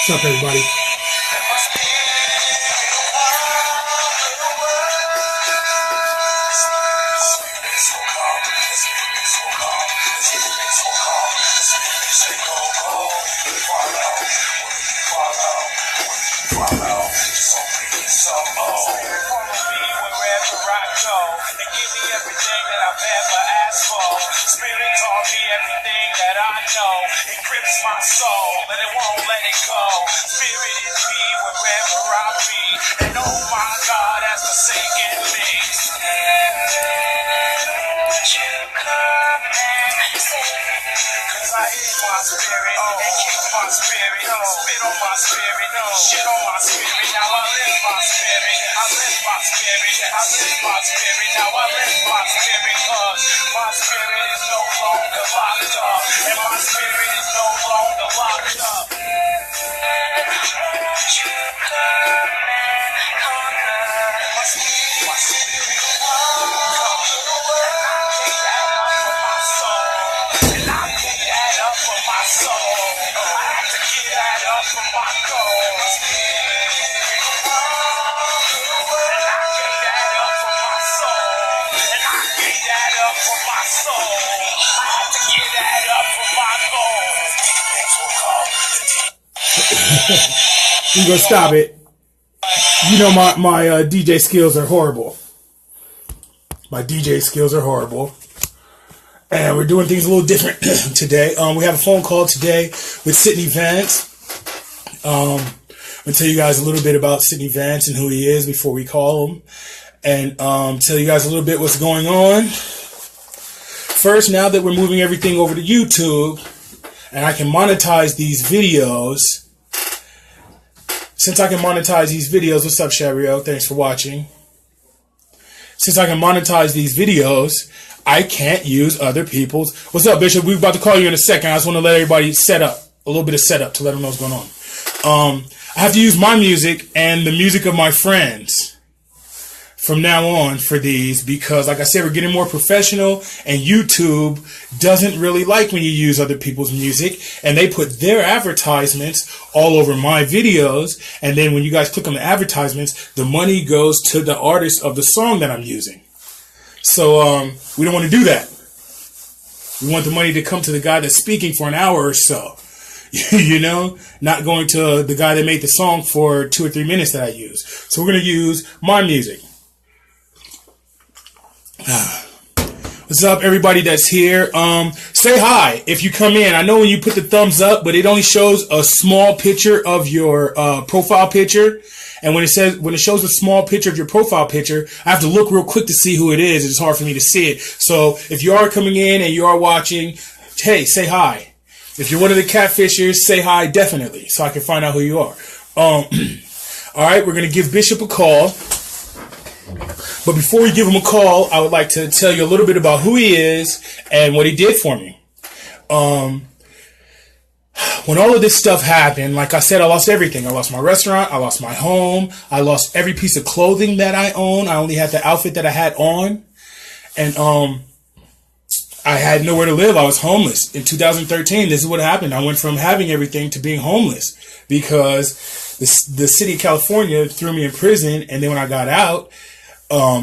What's up, everybody? And give me everything that I've ever asked for. Spirit taught me everything that I know. It grips my soul and it won't let it go. Spirit is me wherever I be. And oh my God, has forsaken me. Cause I hear my spirit and kick my spirit. Spit on my spirit, shit on my spirit. Now I live my spirit. I live my spirit. I live my spirit. Now I live my spirit. Cause my spirit is no longer locked up. And my spirit is no longer locked up. You come and conquer. My spirit and I pick that up for my soul. I have to get that up for my goal. And I pick that up for my soul. And I pick that up for my soul. I have to get that up for my goal. You gonna stop it? You know my DJ skills are horrible. My DJ skills are horrible. And we're doing things a little different today. We have a phone call today with Sidney Vance. I'm going to tell you guys a little bit about Sidney Vance and who he is before we call him. And tell you guys a little bit what's going on. First, now that we're moving everything over to YouTube, and I can monetize these videos. Since I can monetize these videos, what's up, Shabrio? Thanks for watching. Since I can monetize these videos, I can't use other people's. What's up, Bishop? We're about to call you in a second. I just want to let everybody set up a little bit of setup to let them know what's going on. I have to use my music and the music of my friends from now on for these because, like I said, we're getting more professional, and YouTube doesn't really like when you use other people's music, and they put their advertisements all over my videos, and then when you guys click on the advertisements, the money goes to the artist of the song that I'm using. So we don't want to do that. We want the money to come to the guy that's speaking for an hour or so. You know, not going to the guy that made the song for 2 or 3 minutes that I use. So we're going to use my music. What's up, everybody that's here? Say hi if you come in. I know when you put the thumbs up, but it only shows a small picture of your profile picture. And when it shows a small picture of your profile picture, I have to look real quick to see who it is. It's hard for me to see it. So if you are coming in and you are watching, hey, say hi. If you're one of the catfishers, say hi definitely, so I can find out who you are. All right, we're gonna give Bishop a call. But before we give him a call, I would like to tell you a little bit about who he is and what he did for me. When all of this stuff happened, like I said, I lost everything. I lost my restaurant. I lost my home. I lost every piece of clothing that I own. I only had the outfit that I had on. And I had nowhere to live. I was homeless. In 2013, this is what happened. I went from having everything to being homeless because the city of California threw me in prison. And then when I got out,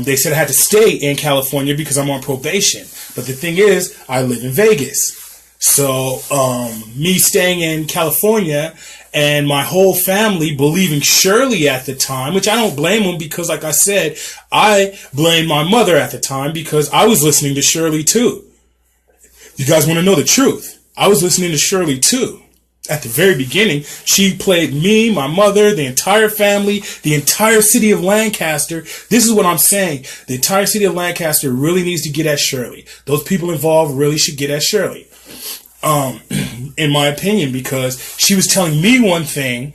they said I had to stay in California because I'm on probation. But the thing is, I live in Vegas. So me staying in California and my whole family believing Shirley at the time, which I don't blame them because, like I said, I blamed my mother at the time because I was listening to Shirley too. You guys want to know the truth? I was listening to Shirley too. At the very beginning, she played me, my mother, the entire family, the entire city of Lancaster. This is what I'm saying. The entire city of Lancaster really needs to get at Shirley. Those people involved really should get at Shirley. In my opinion, because she was telling me one thing,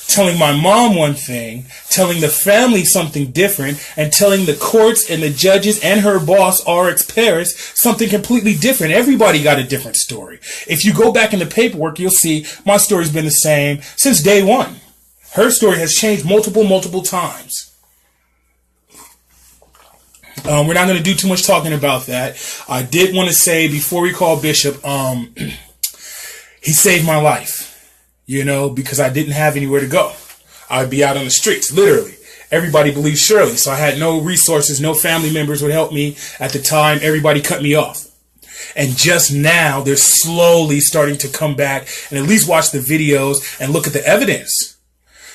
telling my mom one thing, telling the family something different, and telling the courts and the judges and her boss, R.X. something completely different. Everybody got a different story. If you go back in the paperwork, you'll see my story's been the same since day one. Her story has changed multiple times. We're not going to do too much talking about that. I did want to say before we call Bishop, he saved my life. because I didn't have anywhere to go. I'd be out on the streets, literally. Everybody believed Shirley, so I had no resources, no family members would help me. At the time, everybody cut me off. And just now, they're slowly starting to come back and at least watch the videos and look at the evidence.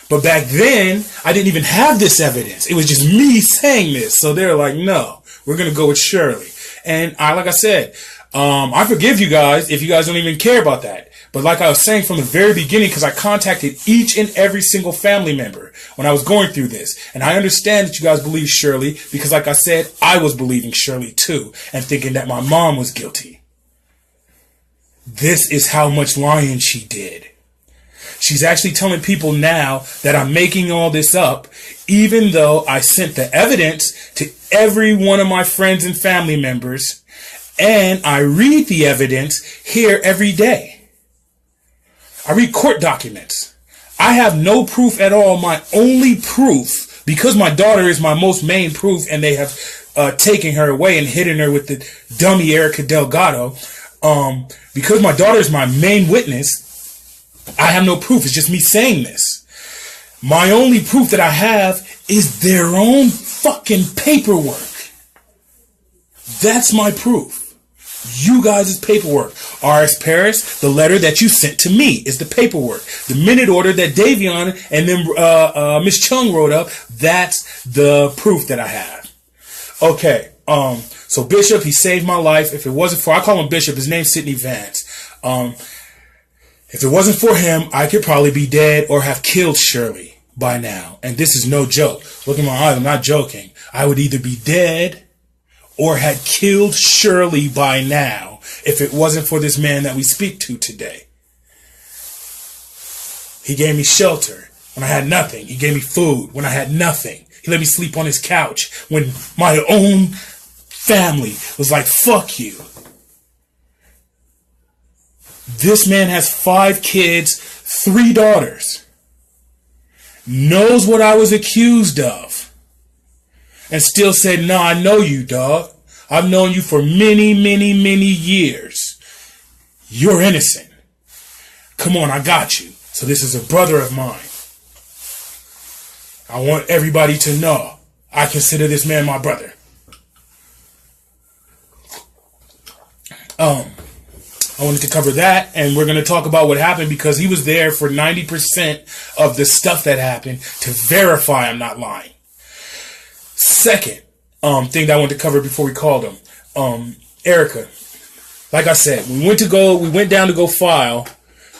But back then, I didn't even have this evidence. It was just me saying this. So they're like, no, we're going to go with Shirley. And like I said, I forgive you guys if you guys don't even care about that. But like I was saying from the very beginning, because I contacted each and every single family member when I was going through this. And I understand that you guys believe Shirley because like I said, I was believing Shirley too and thinking that my mom was guilty. This is how much lying she did. She's actually telling people now that I'm making all this up, even though I sent the evidence to every one of my friends and family members, and I read the evidence here every day. I read court documents. I have no proof at all. My only proof, because my daughter is my most main proof, and they have taken her away and hidden her with the dummy Erica Delgado, because my daughter is my main witness, I have no proof. It's just me saying this. My only proof that I have is their own fucking paperwork. That's my proof. You guys' paperwork. R.X. Paris, the letter that you sent to me is the paperwork. The minute order that Davion and then Miss Chung wrote up, that's the proof that I have. Okay, so Bishop, he saved my life. If it wasn't for, I call him Bishop, his name's Sidney Vance. If it wasn't for him, I could probably be dead or have killed Shirley by now. And this is no joke. Look in my eyes, I'm not joking. I would either be dead or had killed Shirley by now if it wasn't for this man that we speak to today. He gave me shelter when I had nothing. He gave me food when I had nothing. He let me sleep on his couch when my own family was like, fuck you. This man has 5 kids, 3 daughters. Knows what I was accused of. And still said, nah, I know you, dog. I've known you for many, many, many years. You're innocent. Come on, I got you. So this is a brother of mine. I want everybody to know I consider this man my brother. I wanted to cover that, and we're going to talk about what happened because he was there for 90% of the stuff that happened to verify I'm not lying. Second thing that I wanted to cover before we called him, Erica. Like I said, we went down to go file,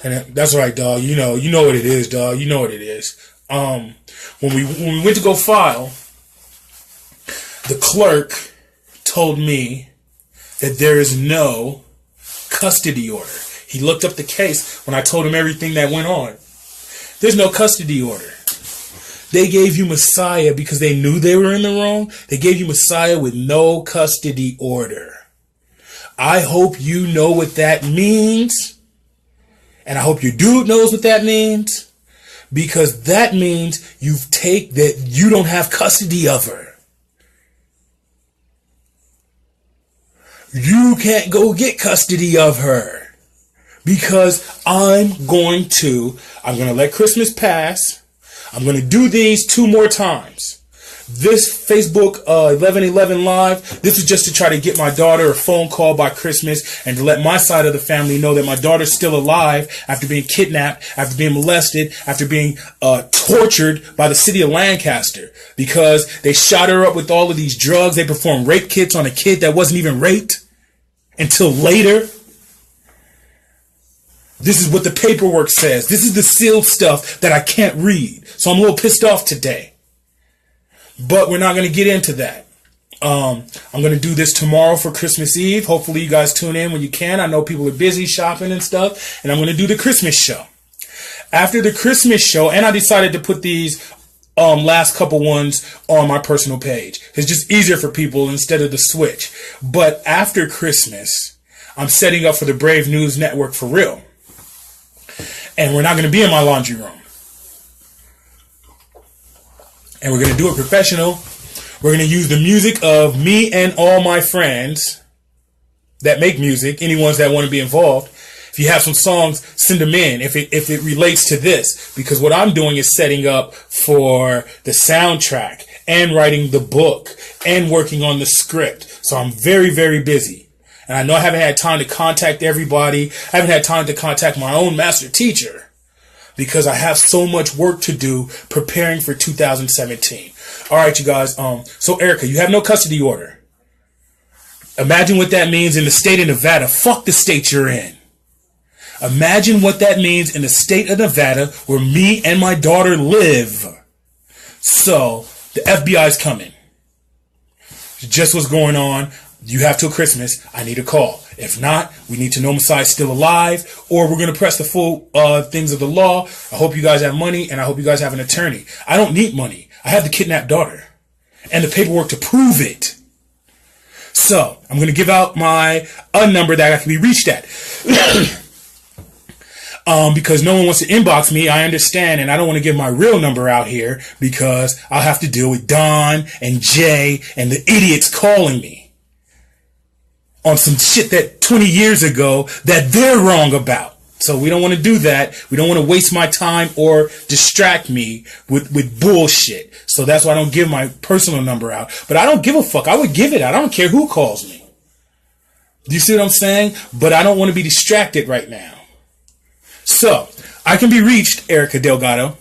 and that's right, dog. You know what it is, dog. You know what it is. When we went to go file, the clerk told me that there is no custody order. He looked up the case when I told him everything that went on. There's no custody order. They gave you Messiah because they knew they were in the wrong. They gave you Messiah with no custody order. I hope you know what that means. And I hope your dude knows what that means. Because that means that you don't have custody of her. You can't go get custody of her. Because I'm going to let Christmas pass. I'm going to do these 2 more times. This Facebook 11/11 live, this is just to try to get my daughter a phone call by Christmas and to let my side of the family know that my daughter's still alive after being kidnapped, after being molested, after being tortured by the city of Lancaster because they shot her up with all of these drugs. They performed rape kits on a kid that wasn't even raped until later. This is what the paperwork says. This is the sealed stuff that I can't read. So I'm a little pissed off today. But we're not going to get into that. I'm going to do this tomorrow for Christmas Eve. Hopefully you guys tune in when you can. I know people are busy shopping and stuff. And I'm going to do the Christmas show. After the Christmas show, and I decided to put these last couple ones on my personal page. It's just easier for people instead of the switch. But after Christmas, I'm setting up for the Brave News Network for real. And we're not going to be in my laundry room. And we're going to do it professional. We're going to use the music of me and all my friends that make music, any ones that want to be involved. If you have some songs, send them in if it relates to this, because what I'm doing is setting up for the soundtrack and writing the book and working on the script. So I'm very, very busy. And I know I haven't had time to contact everybody. I haven't had time to contact my own master teacher because I have so much work to do preparing for 2017. All right, you guys. So Erica, you have no custody order. Imagine what that means in the state of Nevada. Fuck the state you're in. Imagine what that means in the state of Nevada where me and my daughter live. So, the FBI's coming. Just what's going on. You have till Christmas. I need a call. If not, we need to know Messiah's still alive, or we're going to press the full things of the law. I hope you guys have money, and I hope you guys have an attorney. I don't need money. I have the kidnapped daughter and the paperwork to prove it. So, I'm going to give out my number that I can be reached at. Because no one wants to inbox me, I understand, and I don't want to give my real number out here because I'll have to deal with Don and Jay and the idiots calling me on some shit that 20 years ago that they're wrong about. So we don't want to do that. We don't want to waste my time or distract me with bullshit. So that's why I don't give my personal number out. But I don't give a fuck. I would give it out. I don't care who calls me. Do you see what I'm saying? But I don't want to be distracted right now. So, I can be reached, Erica Delgado,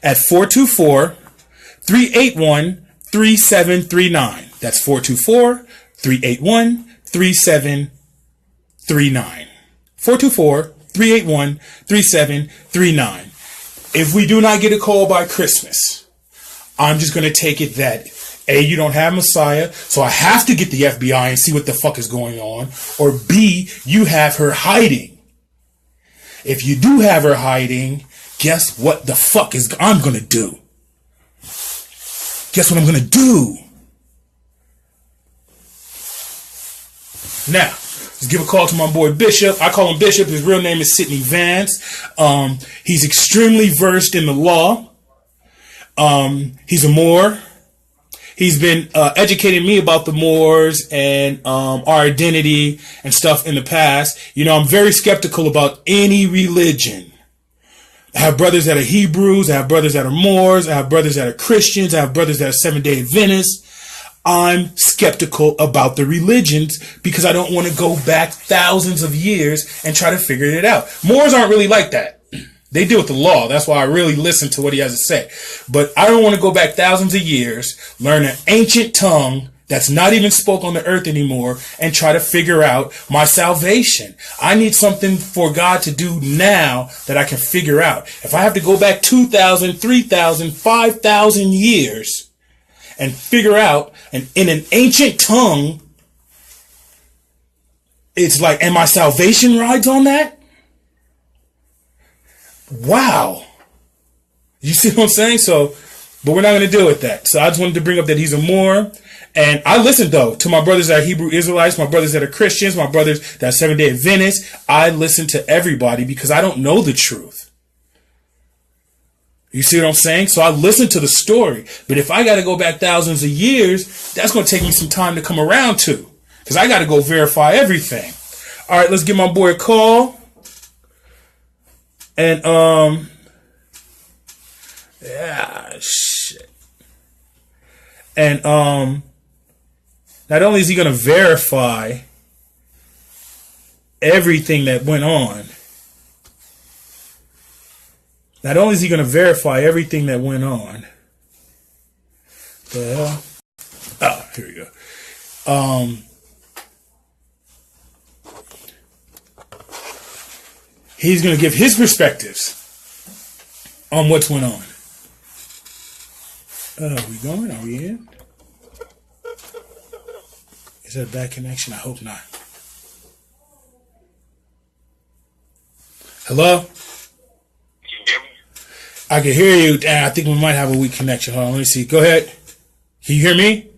at 424-381-3739. That's 424-381-3739. 424-381-3739. If we do not get a call by Christmas, I'm just going to take it that A, you don't have Messiah, so I have to get the FBI and see what the fuck is going on, or B, you have her hiding. If you do have her hiding, guess what the fuck I'm going to do? Guess what I'm going to do? Now, let's give a call to my boy Bishop. I call him Bishop. His real name is Sidney Vance. He's extremely versed in the law. He's a Moor. He's been educating me about the Moors and our identity and stuff in the past. You know, I'm very skeptical about any religion. I have brothers that are Hebrews. I have brothers that are Moors. I have brothers that are Christians. I have brothers that are Seventh-day Adventists. I'm skeptical about the religions because I don't want to go back thousands of years and try to figure it out. Moors aren't really like that. They deal with the law. That's why I really listen to what he has to say. But I don't want to go back thousands of years, learn an ancient tongue that's not even spoke on the earth anymore, and try to figure out my salvation. I need something for God to do now that I can figure out. If I have to go back 2,000, 3,000, 5,000 years and figure out, and in an ancient tongue, it's like, and my salvation rides on that? Wow. You see what I'm saying? So, but we're not going to deal with that. So I just wanted to bring up that he's a Moor. And I listen, though, to my brothers that are Hebrew Israelites, my brothers that are Christians, my brothers that are Seventh-day Adventists. I listen to everybody because I don't know the truth. You see what I'm saying? So I listen to the story. But if I got to go back thousands of years, that's going to take me some time to come around to. Because I got to go verify everything. All right, let's give my boy a call. And, yeah, shit. And, not only is he going to verify everything that went on, not only is he going to verify everything that went on, but, oh, here we go. He's going to give his perspectives on what's went on. Are we going? Are we in? Is that a bad connection? I hope not. Hello? Can you hear me? I can hear you. I think we might have a weak connection. Hold on, let me see. Go ahead. Can you hear me?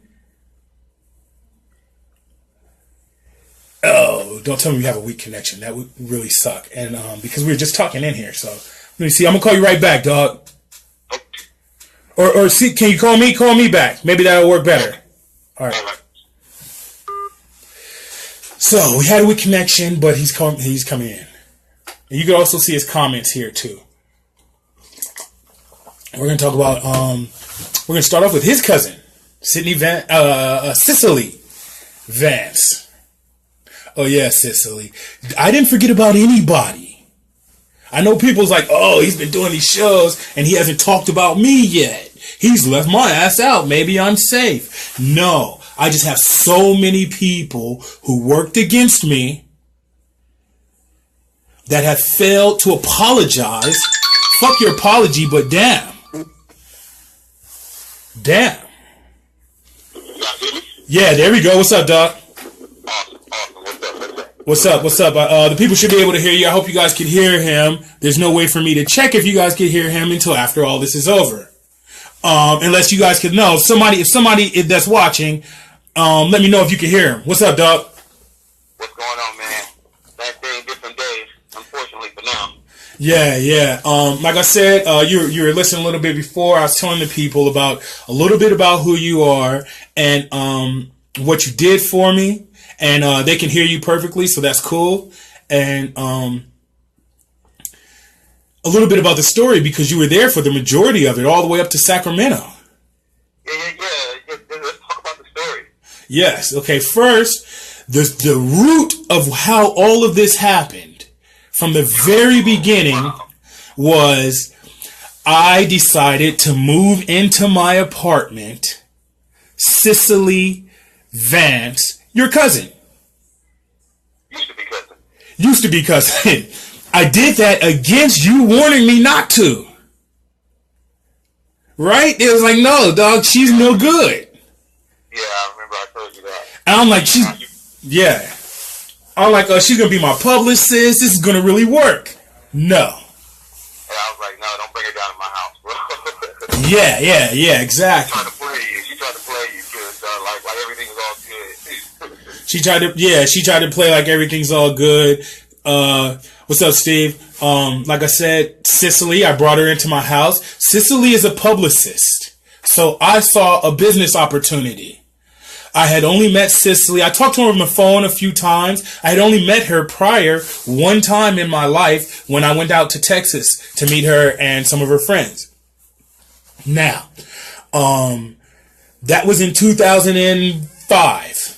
Oh, don't tell me we have a weak connection. That would really suck. And because we were just talking in here. So let me see. I'm gonna call you right back, dog. Or see, can you call me? Call me back. Maybe that'll work better. All right. So we had a weak connection, but he's coming in. And you can also see his comments here too. We're going to talk about, we're going to start off with his cousin, Cicely Vance. Oh yeah, Cicely. I didn't forget about anybody. I know people's like, oh, he's been doing these shows and he hasn't talked about me yet. He's left my ass out. Maybe I'm safe. No, I just have so many people who worked against me that have failed to apologize. Fuck your apology, but damn. Damn. Yeah, there we go. What's up, Doc? What's up? What's up? The people should be able to hear you. I hope you guys can hear him. There's no way for me to check if you guys can hear him until after all this is over. Unless you guys can know. If somebody that's watching, let me know if you can hear him. What's up, Doc? What's going on, man? Same thing, different days, unfortunately for now. Yeah. Like I said, you were listening a little bit before. I was telling the people about a little bit about who you are and what you did for me, and they can hear you perfectly, so that's cool. And a little bit about the story because you were there for the majority of it, all the way up to Sacramento. Yeah. Let's talk about the story. Yes. Okay. First, the root of how all of this happened. From the very beginning was I decided to move into my apartment, Cicely Vance, your cousin. Used to be cousin. I did that against you warning me not to. Right? It was like, no, dog, she's no good. Yeah, I remember I told you that. And I'm like, yeah. I'm like, oh, she's going to be my publicist. This is going to really work. No. And I was like, no, don't bring her down to my house, bro. Yeah, exactly. She tried to play you, because like everything is all good. She tried to play like everything's all good. What's up, Steve? Like I said, Cicely, I brought her into my house. Cicely is a publicist. So I saw a business opportunity. I had only met Cicely. I talked to her on the phone a few times. I had only met her prior one time in my life when I went out to Texas to meet her and some of her friends. Now, that was in 2005.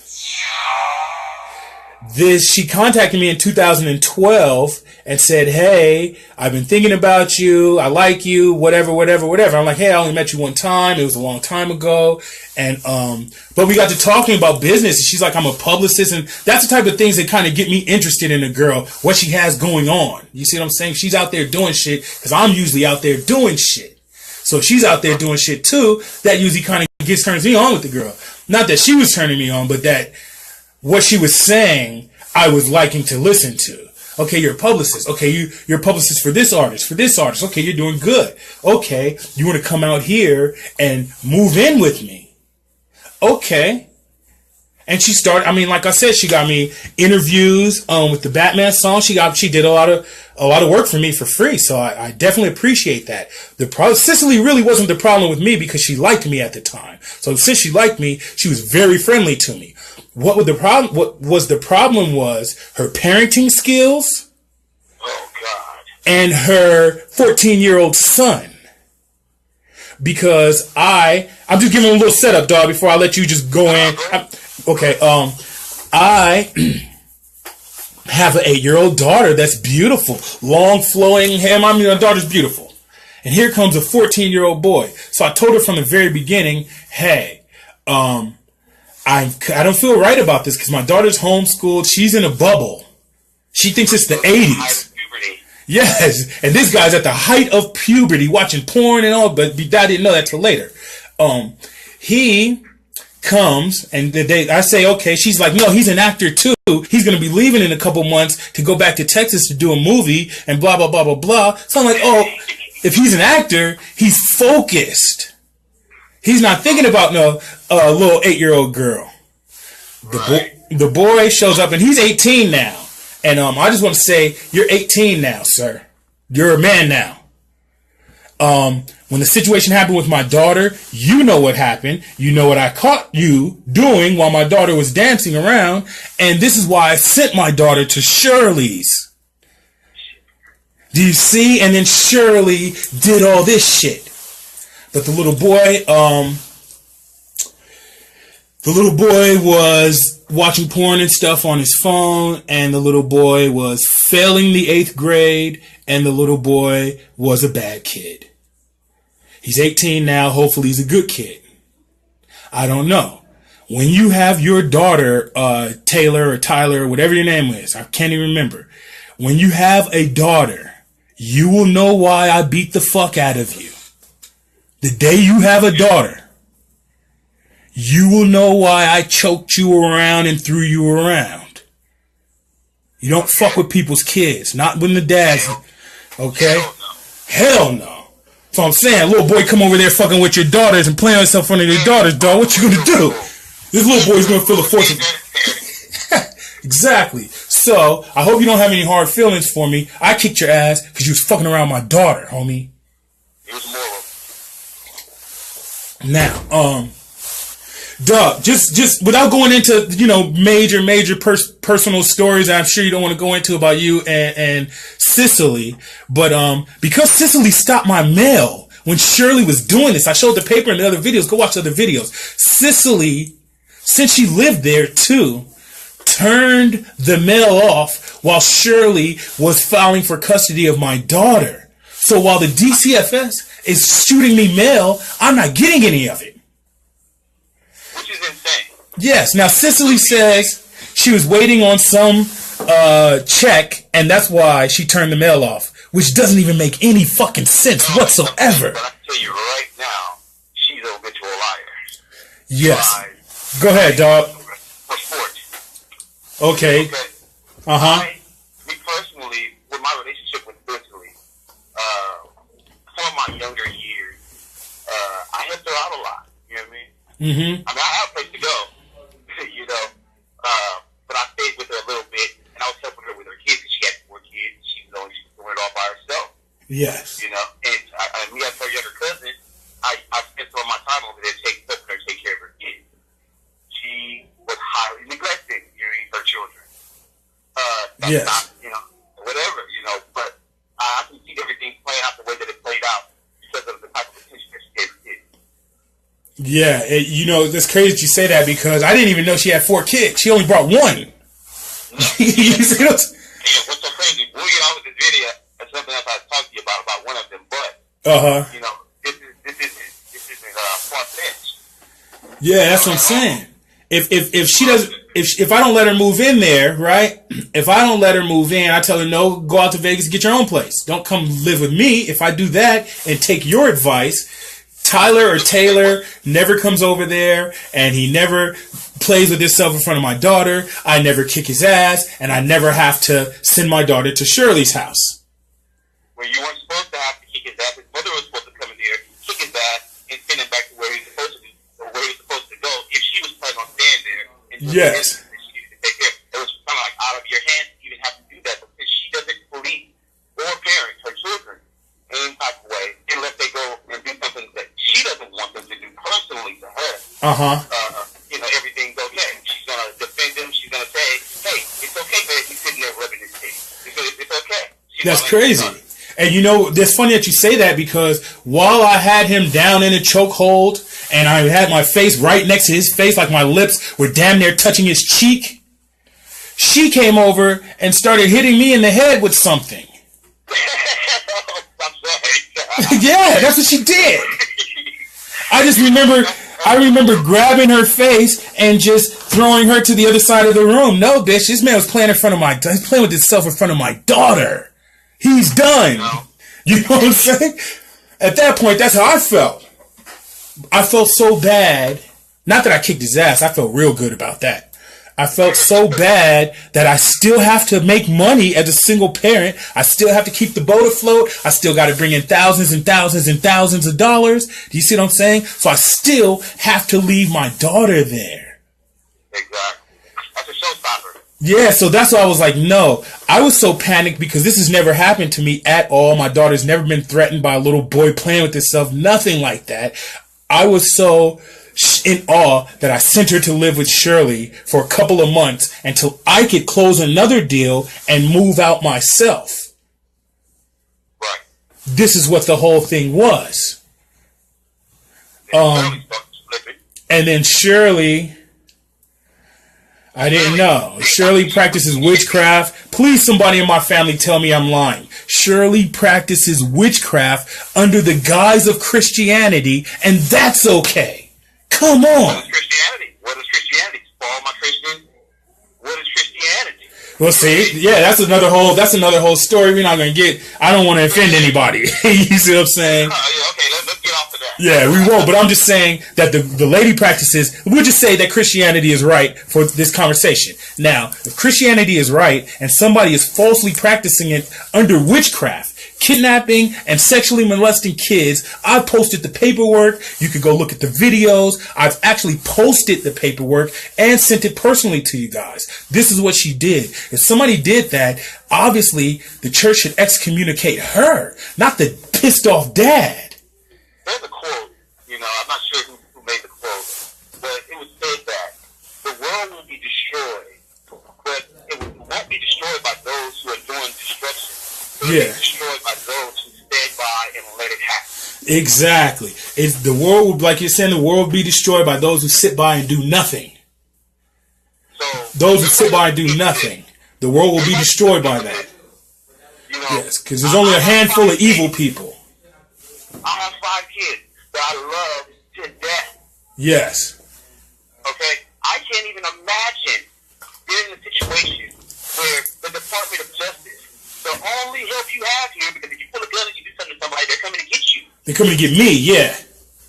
She contacted me in 2012 and said, hey, I've been thinking about you. I like you, whatever. I'm like, hey, I only met you one time. It was a long time ago. And, but we got to talking about business. She's like, I'm a publicist. And that's the type of things that kind of get me interested in a girl, what she has going on. You see what I'm saying? She's out there doing shit because I'm usually out there doing shit. So she's out there doing shit too. That usually kind of turns me on with the girl. Not that she was turning me on, but that what she was saying, I was liking to listen to. Okay, you're a publicist. Okay, you're a publicist for this artist, Okay, you're doing good. Okay, you want to come out here and move in with me. Okay. And she started, like I said, she got me interviews with the Batman song. She did a lot of work for me for free. So I definitely appreciate that. Cicely really wasn't the problem with me because she liked me at the time. So since she liked me, she was very friendly to me. What was the problem was her parenting skills. Oh God. And her 14-year-old son. Because I'm just giving a little setup, dog, before I let you just go in. Okay, I have an 8-year-old daughter that's beautiful. Long flowing hair. My daughter's beautiful. And here comes a 14-year-old boy. So I told her from the very beginning, hey, I don't feel right about this because my daughter's homeschooled. She's in a bubble. She thinks it's the 80s. Yes, and this guy's at the height of puberty, watching porn and all, but I didn't know that till later. He comes, and I say, okay, she's like, no, he's an actor too. He's going to be leaving in a couple months to go back to Texas to do a movie, and blah, blah, blah, blah, blah. So I'm like, oh, if he's an actor, he's focused. He's not thinking about no little 8-year-old girl. The boy shows up, and he's 18 now. And I just want to say, you're 18 now, sir. You're a man now. When the situation happened with my daughter, you know what happened. You know what I caught you doing while my daughter was dancing around. And this is why I sent my daughter to Shirley's. Do you see? And then Shirley did all this shit. But the little boy was watching porn and stuff on his phone, and the little boy was failing the 8th grade, and the little boy was a bad kid. He's 18 now. Hopefully he's a good kid. I don't know. When you have your daughter, Taylor or Tyler or whatever your name is, I can't even remember. When you have a daughter, you will know why I beat the fuck out of you. The day you have a daughter, you will know why I choked you around and threw you around. You don't fuck with people's kids. Not when the dad's... Okay? Hell no. So I'm saying, little boy come over there fucking with your daughters and playing with yourself in front of your daughters, dog. What you gonna do? This little boy's gonna feel a fortune. Exactly. So, I hope you don't have any hard feelings for me. I kicked your ass because you was fucking around my daughter, homie. It was moral. Now, Doug, just without going into, major personal stories I'm sure you don't want to go into about you and Cicely, but because Cicely stopped my mail when Shirley was doing this, I showed the paper in the other videos. Go watch the other videos. Cicely, since she lived there too, turned the mail off while Shirley was filing for custody of my daughter. So while the D.C.F.S. is shooting me mail, I'm not getting any of it. Which is insane. Yes. Now, Cicely says she was waiting on some check, and that's why she turned the mail off, which doesn't even make any fucking sense whatsoever. But I tell you right now, she's a habitual liar. Yes. Go ahead, dog. For sports. Okay. Me personally, with my relationship with Cicely, some of my younger years, I helped her out a lot. You know what I mean? Mm-hmm. I mean, I had a place to go, but I stayed with her a little bit, and I was helping her with her kids, because she had 4 kids. She was doing it all by herself. Yes. And we have her younger cousin. I spent some of my time over there helping her take care of her kids. She was highly neglecting her children. Yes. Not, whatever, but I can see everything playing out the way that it played out because of the type of attention that she gave her kids. Yeah, it's crazy that you say that because I didn't even know she had 4 kids. She only brought 1. You see what? Yeah, what's so crazy? We'll get on with this video. That's something else I talked to you about one of them. But this isn't far-fetched. Yeah, that's what I'm saying. If she doesn't, if I don't let her move in there, right? If I don't let her move in, I tell her no, go out to Vegas and get your own place. Don't come live with me. If I do that and take your advice, Tyler or Taylor never comes over there, and he never plays with himself in front of my daughter. I never kick his ass, and I never have to send my daughter to Shirley's house. Well, you weren't supposed to have to kick his ass. His mother was supposed to come in there, kick his ass, and send him back to where he was supposed to be, or where he was supposed to go. If she was planning on staying there, and yes, she needed to take care. It was kind of like out of your hands to even have to do that, because she doesn't police or parent her children in any type of way unless they go and do something that she doesn't want them to do personally to her. Everything's okay. She's gonna defend him. She's gonna say, "Hey, it's okay that he's sitting there rubbing his face. It's okay." That's crazy. And it's funny that you say that because while I had him down in a chokehold and I had my face right next to his face, like my lips were damn near touching his cheek, she came over and started hitting me in the head with something. I'm sorry. Yeah, that's what she did. I remember grabbing her face and just throwing her to the other side of the room. No, bitch, this man was playing with himself in front of my daughter. He's done. You know what I'm saying? At that point, that's how I felt. I felt so bad. Not that I kicked his ass. I felt real good about that. I felt so bad that I still have to make money as a single parent. I still have to keep the boat afloat. I still got to bring in thousands and thousands and thousands of dollars. Do you see what I'm saying? So I still have to leave my daughter there. Exactly. That's a showstopper. Yeah, so that's why I was like, no. I was so panicked because this has never happened to me at all. My daughter's never been threatened by a little boy playing with himself. Nothing like that. I was so in awe that I sent her to live with Shirley for a couple of months until I could close another deal and move out myself. this is what the whole thing was. And then Shirley, I didn't know. Shirley practices witchcraft. Please, somebody in my family tell me I'm lying. Shirley practices witchcraft under the guise of Christianity, and that's okay. Come on. What is Christianity? What is Christianity? For all my Christians, what is Christianity? Well, see, yeah, that's another whole story. We're not gonna get. I don't want to offend anybody. You see what I'm saying? Yeah, okay, let's get off of that. Yeah, we won't. But I'm just saying that the lady practices. We'll just say that Christianity is right for this conversation. Now, if Christianity is right and somebody is falsely practicing it under witchcraft, kidnapping and sexually molesting kids, I've posted the paperwork. You could go look at the videos. I've actually posted the paperwork and sent it personally to you guys. This is what she did. If somebody did that, obviously the church should excommunicate her, not the pissed off dad. There's a quote, I'm not sure who made the quote, but it was said that the world will be destroyed, but it won't be destroyed by those who are doing destruction. It will be destroyed by those who stand by and let it happen. Exactly. It's the world, like you're saying, the world will be destroyed by those who sit by and do nothing. So those who sit by and do nothing. The world will be destroyed by that. Yes, because there's only a handful of evil people. I have 5 kids that I love to death. Yes. Okay? I can't even imagine being in a situation where the Department of Justice, the only help you have here, because if you pull a gun and you do something to somebody, they're coming to get you. They're coming to get me, yeah.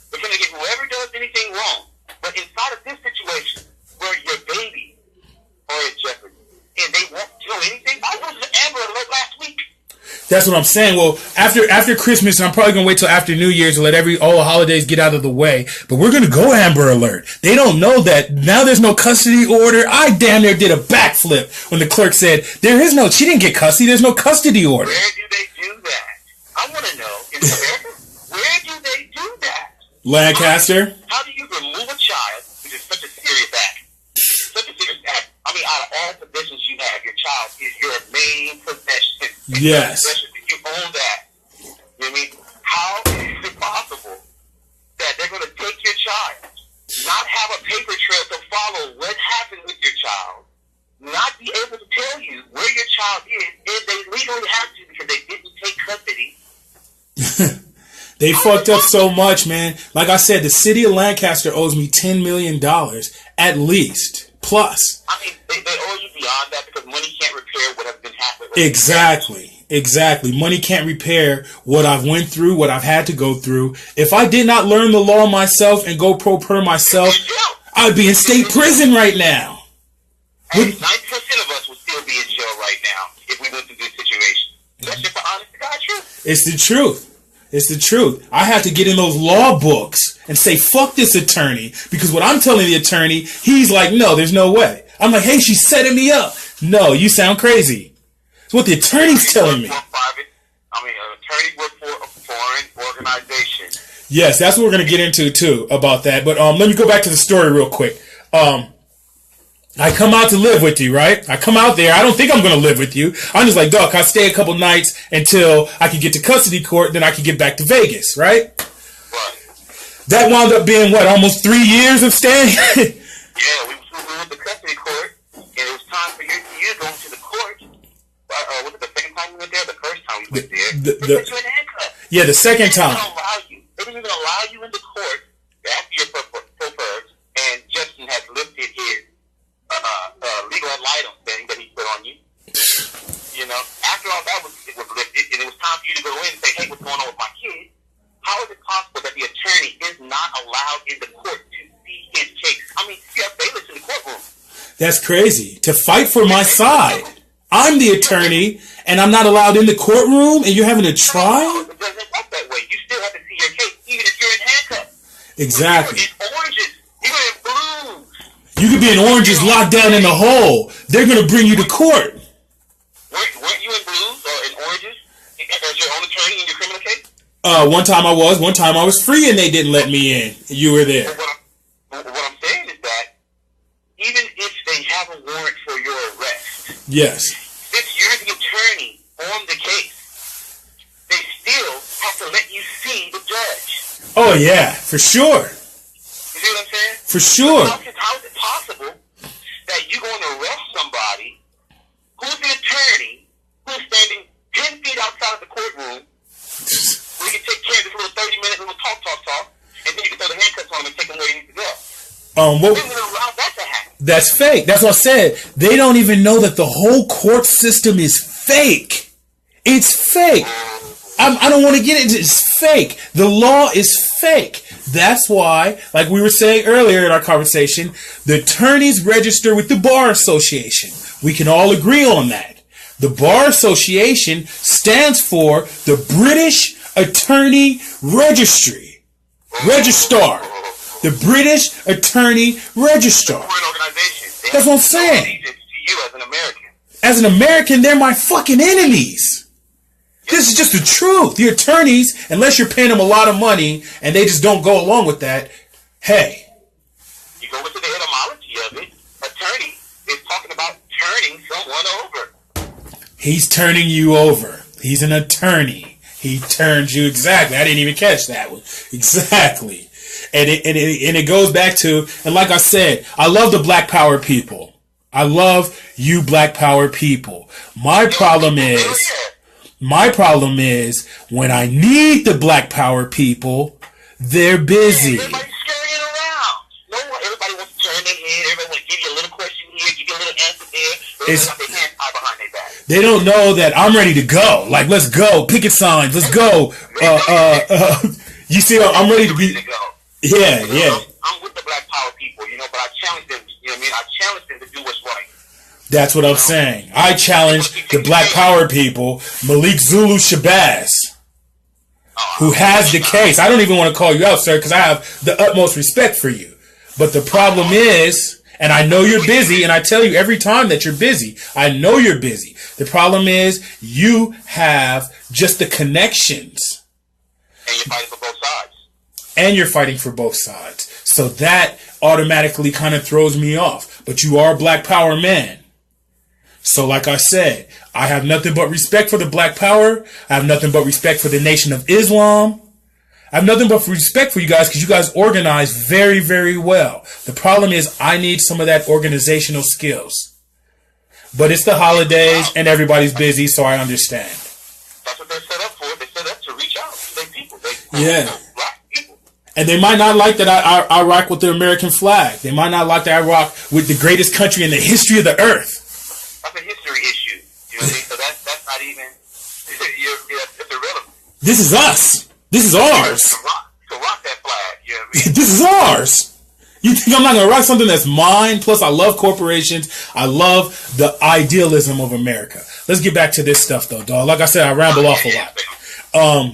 They're coming to get whoever does anything wrong. But inside of this situation, where your baby are in jeopardy, and they won't do anything, I was an Amber Alert last week. That's what I'm saying. Well, after Christmas, I'm probably going to wait till after New Year's to let all the holidays get out of the way. But we're going to go Amber Alert. They don't know that now there's no custody order. I damn near did a backflip when the clerk said, she didn't get custody. There's no custody order. Where do they do that? I want to know, in America, where do they do that? Lancaster. How do you remove a child, which is such a serious act? Such a serious act. I mean, out of all possessions you have, your child is your main possession. Yes. You own that. You know what I mean? How is it possible that they're going to take your child, not have a paper trail to follow what happened with your child, not be able to tell you where your child is, and they legally have to because they didn't take custody? They fucked up so much, man. Like I said, the city of Lancaster owes me $10 million at least. Plus. I mean, they owe you beyond that because money can't repair what has been happening. Exactly. Money can't repair what I've went through, what I've had to go through. If I did not learn the law myself and go pro per myself, I'd be in state prison right now. Hey, 90% of us would still be in jail right now if we went through this situation. That's just the honest to God truth. It's the truth. I have to get in those law books and say, fuck this attorney. Because what I'm telling the attorney, he's like, no, there's no way. I'm like, hey, she's setting me up. No, you sound crazy. It's what the attorney's telling me. Attorneys work for a foreign organization. Yes, that's what we're going to get into, too, about that. But let me go back to the story real quick. I come out to live with you, right? I come out there. I don't think I'm going to live with you. I'm just like, Doc, I stay a couple nights until I can get to custody court. Then I can get back to Vegas, right? That wound up being, almost 3 years of staying? Yeah, we were at the custody court, and it was time for you to go to the court. Was it the second time we went there? The first time we went there? They put you in handcuffs. Yeah, the second time. They didn't even allow you into court after your pro-purge, and Justin had lifted his legal ad litem thing that he put on you. After all that was lifted, and it was time for you to go in and say, hey, what's going on with my kid? How is it possible that the attorney is not allowed in the court to see his case? I mean, you have bailiffs in the courtroom. That's crazy. To fight for my side. I'm the attorney, and I'm not allowed in the courtroom, and you're having a trial? It doesn't work that way. You still have to see your case, even if you're in handcuffs. Exactly. In oranges, even in blues. You could be in oranges locked down in a hole. They're going to bring you to court. Weren't you in blues or in oranges as your own attorney in your criminal case? One time I was free and they didn't let me in. You were there. What I'm saying is that even if they have a warrant for your arrest, yes, if you're the attorney on the case, they still Oh, yeah, for sure. You see what I'm saying? For sure. How is it possible that you're going to arrest somebody who's the attorney who's standing 10 feet outside of the courtroom? We can take care of this little 30-minute little talk, and then you can throw the handcuffs on him and take him where he needs to go. Allow that to happen. That's fake. That's what I said. They don't even know that the whole court system is fake. It's fake. I don't want to get it. It's fake. The law is fake. That's why, like we were saying earlier in our conversation, the attorneys register with the Bar Association. We can all agree on that. The Bar Association stands for the British Attorney Registry. Registrar. The British Attorney Registrar. That's what I'm saying. To you as an American. As an American, they're my fucking enemies. This is just the truth. The attorneys, unless you're paying them a lot of money and they just don't go along with that, hey. You go into the etymology of it. Attorney is talking about turning someone over. He's turning you over. He's an attorney. He turns you exactly. I didn't even catch that one. Exactly. And it goes back to, and like I said, I love the Black Power people. I love you Black Power people. My problem is when I need the Black Power people, they're busy. Everybody's scurrying around. No one, everybody wants to turn their head. Everybody wants to give you a little question here, give you a little answer there. They got their hands tied behind their back. They don't know that I'm ready to go. Like, let's go. Picket signs. Let's go. You see, I'm ready to be. Yeah, yeah. I'm with the Black Power people, but I challenge them. You know what I mean? I challenge them to do what's right. That's what I'm saying. I challenge the Black Power people, Malik Zulu Shabazz, who has the case. I don't even want to call you out, sir, because I have the utmost respect for you. But the problem is, and I know you're busy, and I tell you every time that you're busy. I know you're busy. The problem is you have just the connections. And you're fighting for both sides. And you're fighting for both sides. So that automatically kind of throws me off. But you are a Black Power man. So like I said, I have nothing but respect for the Black Power. I have nothing but respect for the Nation of Islam. I have nothing but respect for you guys because you guys organize very, very well. The problem is I need some of that organizational skills. But it's the holidays and everybody's busy, so I understand. That's what they're set up for. They're set up to reach out to their people. Black people. And they might not like that I rock with the American flag. They might not like that I rock with the greatest country in the history of the earth. That's a history issue. You know what I mean? So that's not even, it's irrelevant. This is us. This is ours. To rock that flag. You know what I mean? This is ours. You think I'm not going to rock something that's mine? Plus, I love corporations. I love the idealism of America. Let's get back to this stuff, though, dog. Like I said, I ramble off a lot.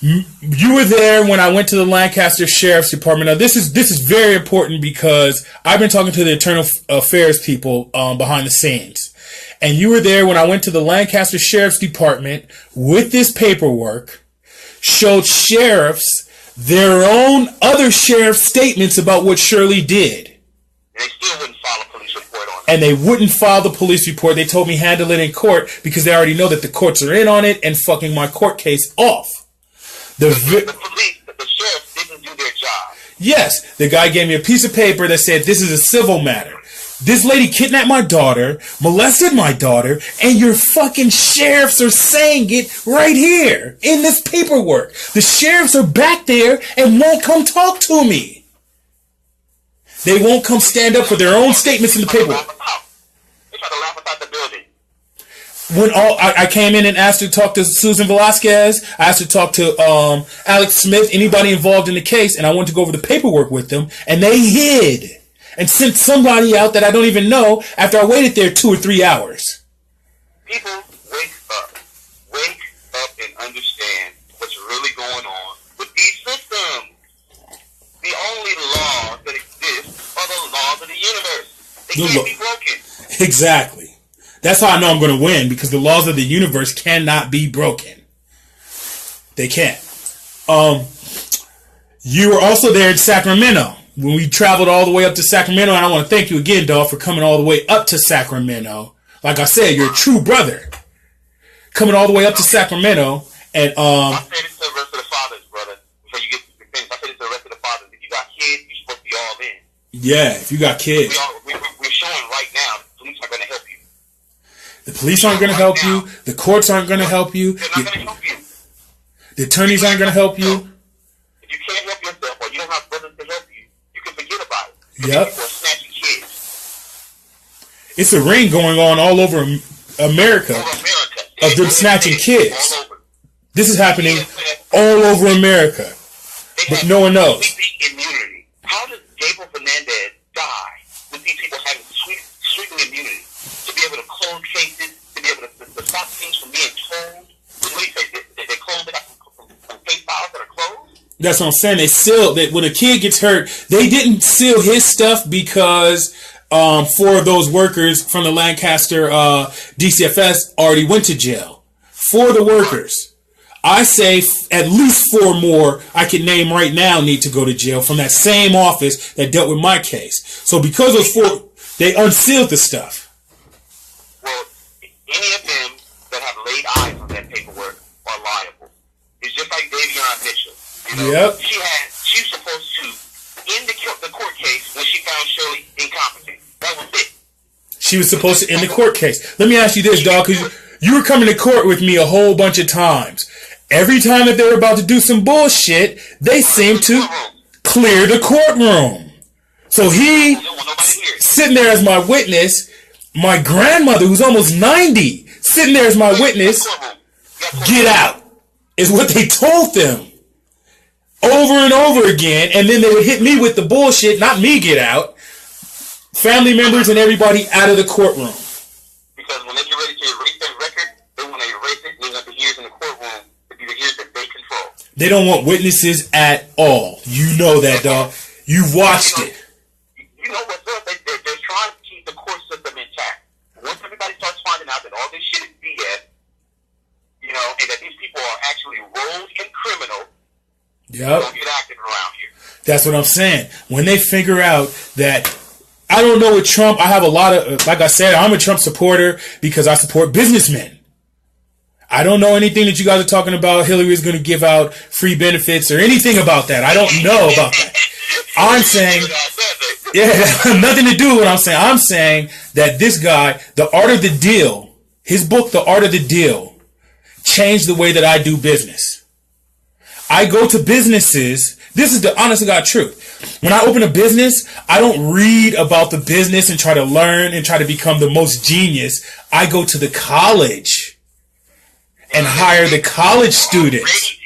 You were there when I went to the Lancaster Sheriff's Department. Now, this is very important because I've been talking to the Internal Affairs people behind the scenes. And you were there when I went to the Lancaster Sheriff's Department with this paperwork, showed sheriffs their own other sheriff's statements about what Shirley did. And they still wouldn't file a police report on it. And they wouldn't file the police report. They told me handle it in court because they already know that the courts are in on it and fucking my court case off. The police, the sheriff didn't do their job. Yes, the guy gave me a piece of paper that said this is a civil matter. This lady kidnapped my daughter, molested my daughter, and your fucking sheriffs are saying it right here in this paperwork. The sheriffs are back there and won't come talk to me. They won't come stand up for their own statements in the paperwork. They try to laugh about the building. When I came in and asked to talk to Susan Velasquez, I asked to talk to Alex Smith, anybody involved in the case, and I went to go over the paperwork with them, and they hid and sent somebody out that I don't even know after I waited there 2 or 3 hours. People, wake up and understand what's really going on with these systems. The only laws that exist are the laws of the universe. They can't be broken. Exactly. That's how I know I'm going to win, because the laws of the universe cannot be broken. They can't. You were also there in Sacramento when we traveled all the way up to Sacramento, and I want to thank you again, dog, for coming all the way up to Sacramento. Like I said, you're a true brother. Coming all the way up to Sacramento, and I'll say this to the rest of the fathers, brother, before you Yeah, if you got kids. We're showing right now the police are going to help you. The police aren't going to help you. The courts aren't going to help you. They're not going to help you. The attorneys aren't going to help you. If you can't help yourself or you don't have brothers to help you, you can forget about it. Yep. People are snatching kids. It's a ring going on all over America of them snatching kids. This is happening all over America, but no one knows. Immunity. How does Gabriel Fernandez die with these people having sweeping immunity to be able to close cases, to be able to stop things from being told? What do you say? They close it up from case files that are closed? That's what I'm saying. They sealed that when a kid gets hurt, they didn't seal his stuff because 4 of those workers from the Lancaster D.C.F.S. already went to jail. 4 of the workers. I say at least 4 more I can name right now need to go to jail from that same office that dealt with my case. So because those 4, they unsealed the stuff. Well, any of them that have laid eyes on that paperwork are liable. It's just like Davion Mitchell. You know, Yep. She was supposed to end the court case when she found Shirley incompetent. That was it. She was supposed to end the court case. Let me ask you this, dog, because you were coming to court with me a whole bunch of times. Every time that they were about to do some bullshit, they seemed to clear the courtroom. So he, sitting there as my witness, my grandmother, who's almost 90, sitting there as my witness, get out, is what they told them. Over and over again, and then they would hit me with the bullshit, not me get out. Family members and everybody out of the courtroom. Because when they get ready to erase that record, they want to erase it, and they want the ears in the courtroom to be the ears that they control. They don't want witnesses at all. You know that, dog. You watched it. You know what's up? They're trying to keep the court system intact. Once everybody starts finding out that all this shit is BS, you know, and that these people are actually rogue and criminal, Yep. don't get active around here. That's what I'm saying. When they figure out that, I don't know with Trump, I have a lot of, like I said, I'm a Trump supporter because I support businessmen. I don't know anything that you guys are talking about. Hillary is going to give out free benefits or anything about that. I don't know about that. I'm saying, yeah, nothing to do with what I'm saying. I'm saying that this guy, The Art of the Deal, his book, The Art of the Deal, changed the way that I do business. I go to businesses. This is the honest to God truth. When I open a business, I don't read about the business and try to learn and try to become the most genius. I go to the college and hire the college students,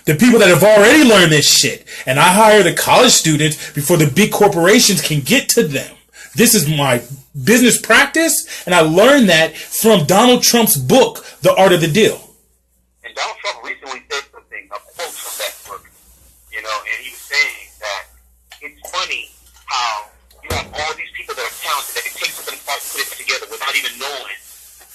the people that have already learned this shit. And I hire the college students before the big corporations can get to them. This is my business practice, and I learned that from Donald Trump's book, The Art of the Deal. And Donald Trump recently said something, a quote from that book, you know, and he was saying that it's funny how you have all these people that are talented that can take something apart and put it together without even knowing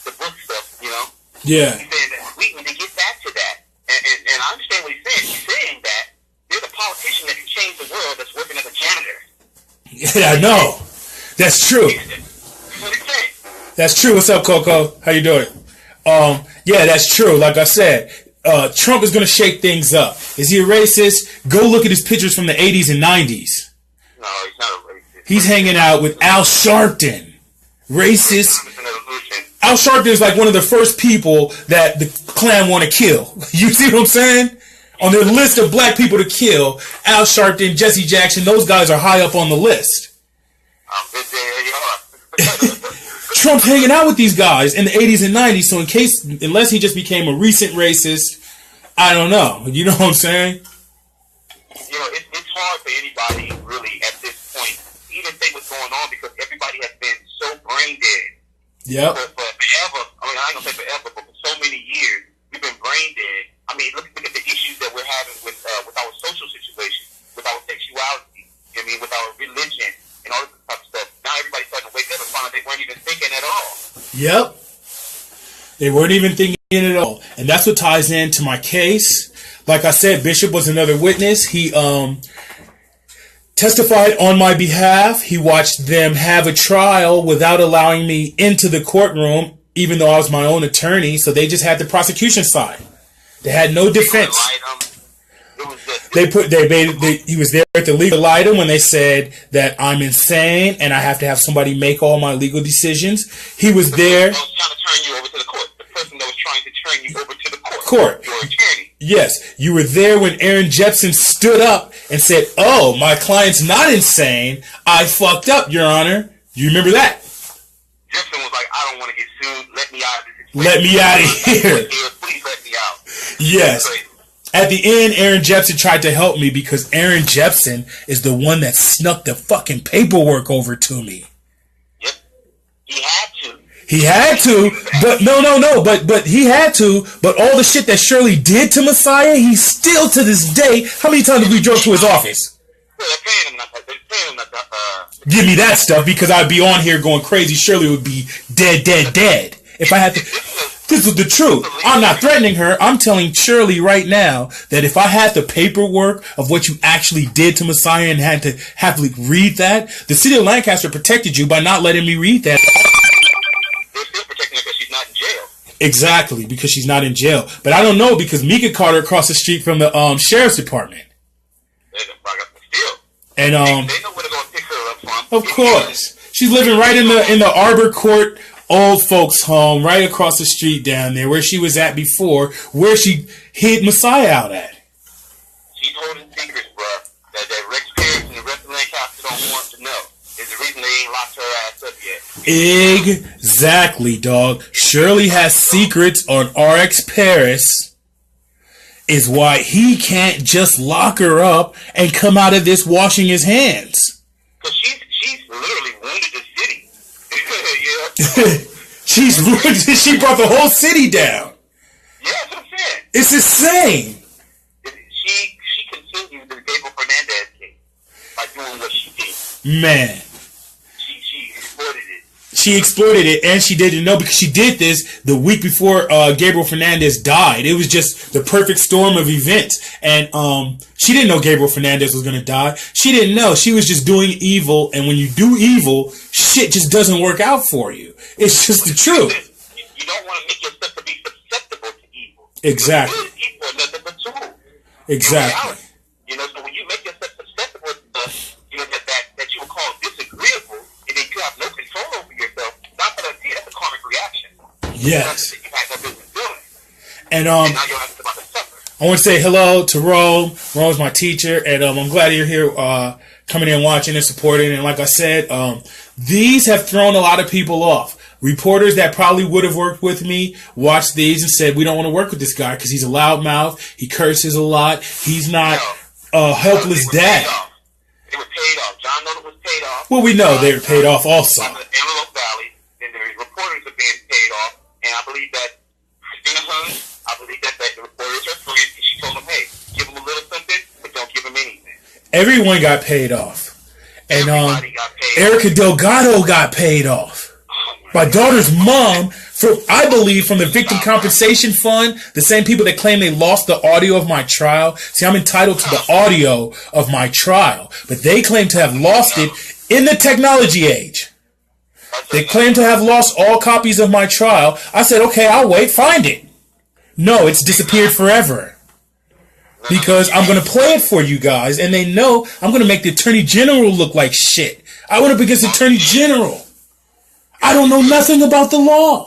the book stuff, you know? Yeah. He's saying that we need to get back to that. And I understand what he's saying. He's saying that there's a politician that can change the world that's working as a janitor. Yeah, I know. That's true. That's what he's saying. That's true. What's up, Coco? How you doing? Yeah, that's true. Like I said, Trump is going to shake things up. Is he a racist? Go look at his pictures from the 80s and 90s. No, he's not a racist. He's hanging out with Al Sharpton. Racist. Al Sharpton is like one of the first people that the Klan want to kill. You see what I'm saying? On their list of black people to kill, Al Sharpton, Jesse Jackson, those guys are high up on the list. Trump's hanging out with these guys in the 80s and 90s, so unless he just became a recent racist, I don't know. You know what I'm saying? You know, it's hard for anybody, really, at this point, to even say what's going on because everybody has been so brain dead. Yep. For forever. I mean, I ain't going to say forever, but for so many years, we've been brain dead. I mean, look at the issues that we're having with our social situation, with our sexuality, I mean, with our religion, and all this type of stuff. Now everybody's starting to wake up and find out they weren't even thinking at all. Yep. They weren't even thinking at all. And that's what ties into my case. Like I said, Bishop was another witness. He testified on my behalf. He watched them have a trial without allowing me into the courtroom, even though I was my own attorney. So they just had the prosecution side. They had no defense. It was just He was there at the legal item when they said that I'm insane and I have to have somebody make all my legal decisions. He was there. I was trying to turn you over to the court. The person that was trying to turn you over to the court. Your attorney. Yes, you were there when Aaron Jepsen stood up and said, "Oh, my client's not insane. I fucked up, Your Honor." Do you remember that? Jepsen was like, "I don't want to get sued. Let me out of this. Let me out of here. Please let me out." Yes. At the end, Aaron Jepsen tried to help me because Aaron Jepsen is the one that snuck the fucking paperwork over to me. Yep. He had to. He had to, but no, but he had to, but all the shit that Shirley did to Messiah, he still to this day, how many times have we drove to his office? Well, they're paying him not to, give me that stuff because I'd be on here going crazy. Shirley would be dead. If I had to, this is the truth. I'm not threatening her. I'm telling Shirley right now that if I had the paperwork of what you actually did to Messiah and had to happily read that, the city of Lancaster protected you by not letting me read that. They're still protecting her because she's not in jail. Exactly, because she's not in jail. But I don't know because Mika caught her across the street from the sheriff's department. And they know where to go and pick her up from. Of course, she's living right in the Arbor Court old folks home, right across the street down there where she was at before, where she hid Messiah out at. She's holding secrets, bruh, that Rex Parrish and the rest of Lancaster don't want to know. Is the reason they ain't locked her ass up yet. Exactly, dog. Shirley has secrets on R.X. Paris. Is why he can't just lock her up and come out of this washing his hands. Because she's literally wounded the city. She brought the whole city down. Yeah, that's what I'm saying. It's insane. She continued the Gabriel Fernandez case by doing what she did. Man. She exploited it. She exploited it, and she didn't know because she did this the week before Gabriel Fernandez died. It was just the perfect storm of events. And she didn't know Gabriel Fernandez was going to die. She didn't know. She was just doing evil, and when you do evil, shit just doesn't work out for you. It's just the truth. You don't want to make yourself to be susceptible to evil. Exactly. Evil is nothing but tool. Exactly. So when you make yourself susceptible to that you will call disagreeable, and then you have no control over yourself, that's a karmic reaction. Yes. You have no business doing. And now you're about to suffer. I want to say hello to Rome. Rome's my teacher, and I'm glad you're here coming in, watching and supporting. And like I said, these have thrown a lot of people off. Reporters that probably would have worked with me watched these and said, we don't want to work with this guy because he's a loudmouth. He curses a lot. He's not a helpless dad. They were paid off. John Nolan was paid off. Well, we know they were paid off also. From the Antelope Valley, and the reporters are being paid off. And I believe that Christina Hunt, I believe that the reporters are free. And she told them, hey, give them a little something, but don't give them anything. Everyone got paid off. And Everybody got paid Erica Delgado got paid off. My daughter's mom, I believe, from the Victim Compensation Fund, the same people that claim they lost the audio of my trial. See, I'm entitled to the audio of my trial, but they claim to have lost it in the technology age. They claim to have lost all copies of my trial. I said, okay, I'll wait, find it. No, it's disappeared forever. Because I'm going to play it for you guys, and they know I'm going to make the Attorney General look like shit. I went up against the Attorney General. I don't know nothing about the law.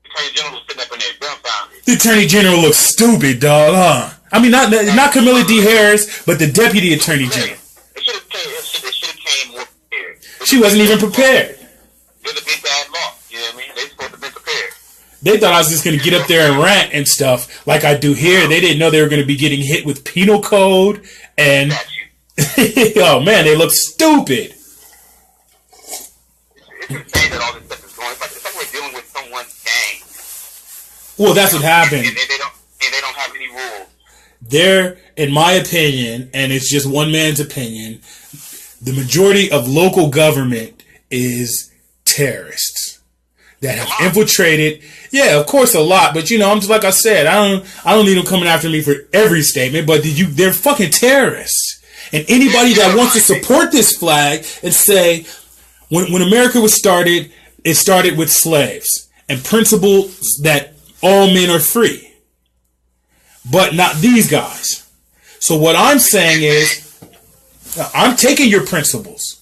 The Attorney General was sitting up in there dumbfounded. The Attorney General looks stupid, dog, huh? I mean, not Camilla D. Harris, but the Deputy Attorney General. They should have came more prepared. She wasn't even prepared. It's a big bad law. You know what I mean? They supposed to have been prepared. They thought I was just going to get up there and rant and stuff like I do here. They didn't know they were going to be getting hit with penal code and... oh, man, they look stupid. It's insane that all this stuff is going. It's like we're dealing with someone's gang. Well, that's what happened. And they don't have any rules. They're, in my opinion, and it's just one man's opinion, the majority of local government is terrorists that have infiltrated. Yeah, of course, a lot. But I'm just like I said, I don't need them coming after me for every statement. But they're fucking terrorists. And anybody that wants to support this flag and say, when America was started, it started with slaves and principles that all men are free. But not these guys. So what I'm saying is, I'm taking your principles,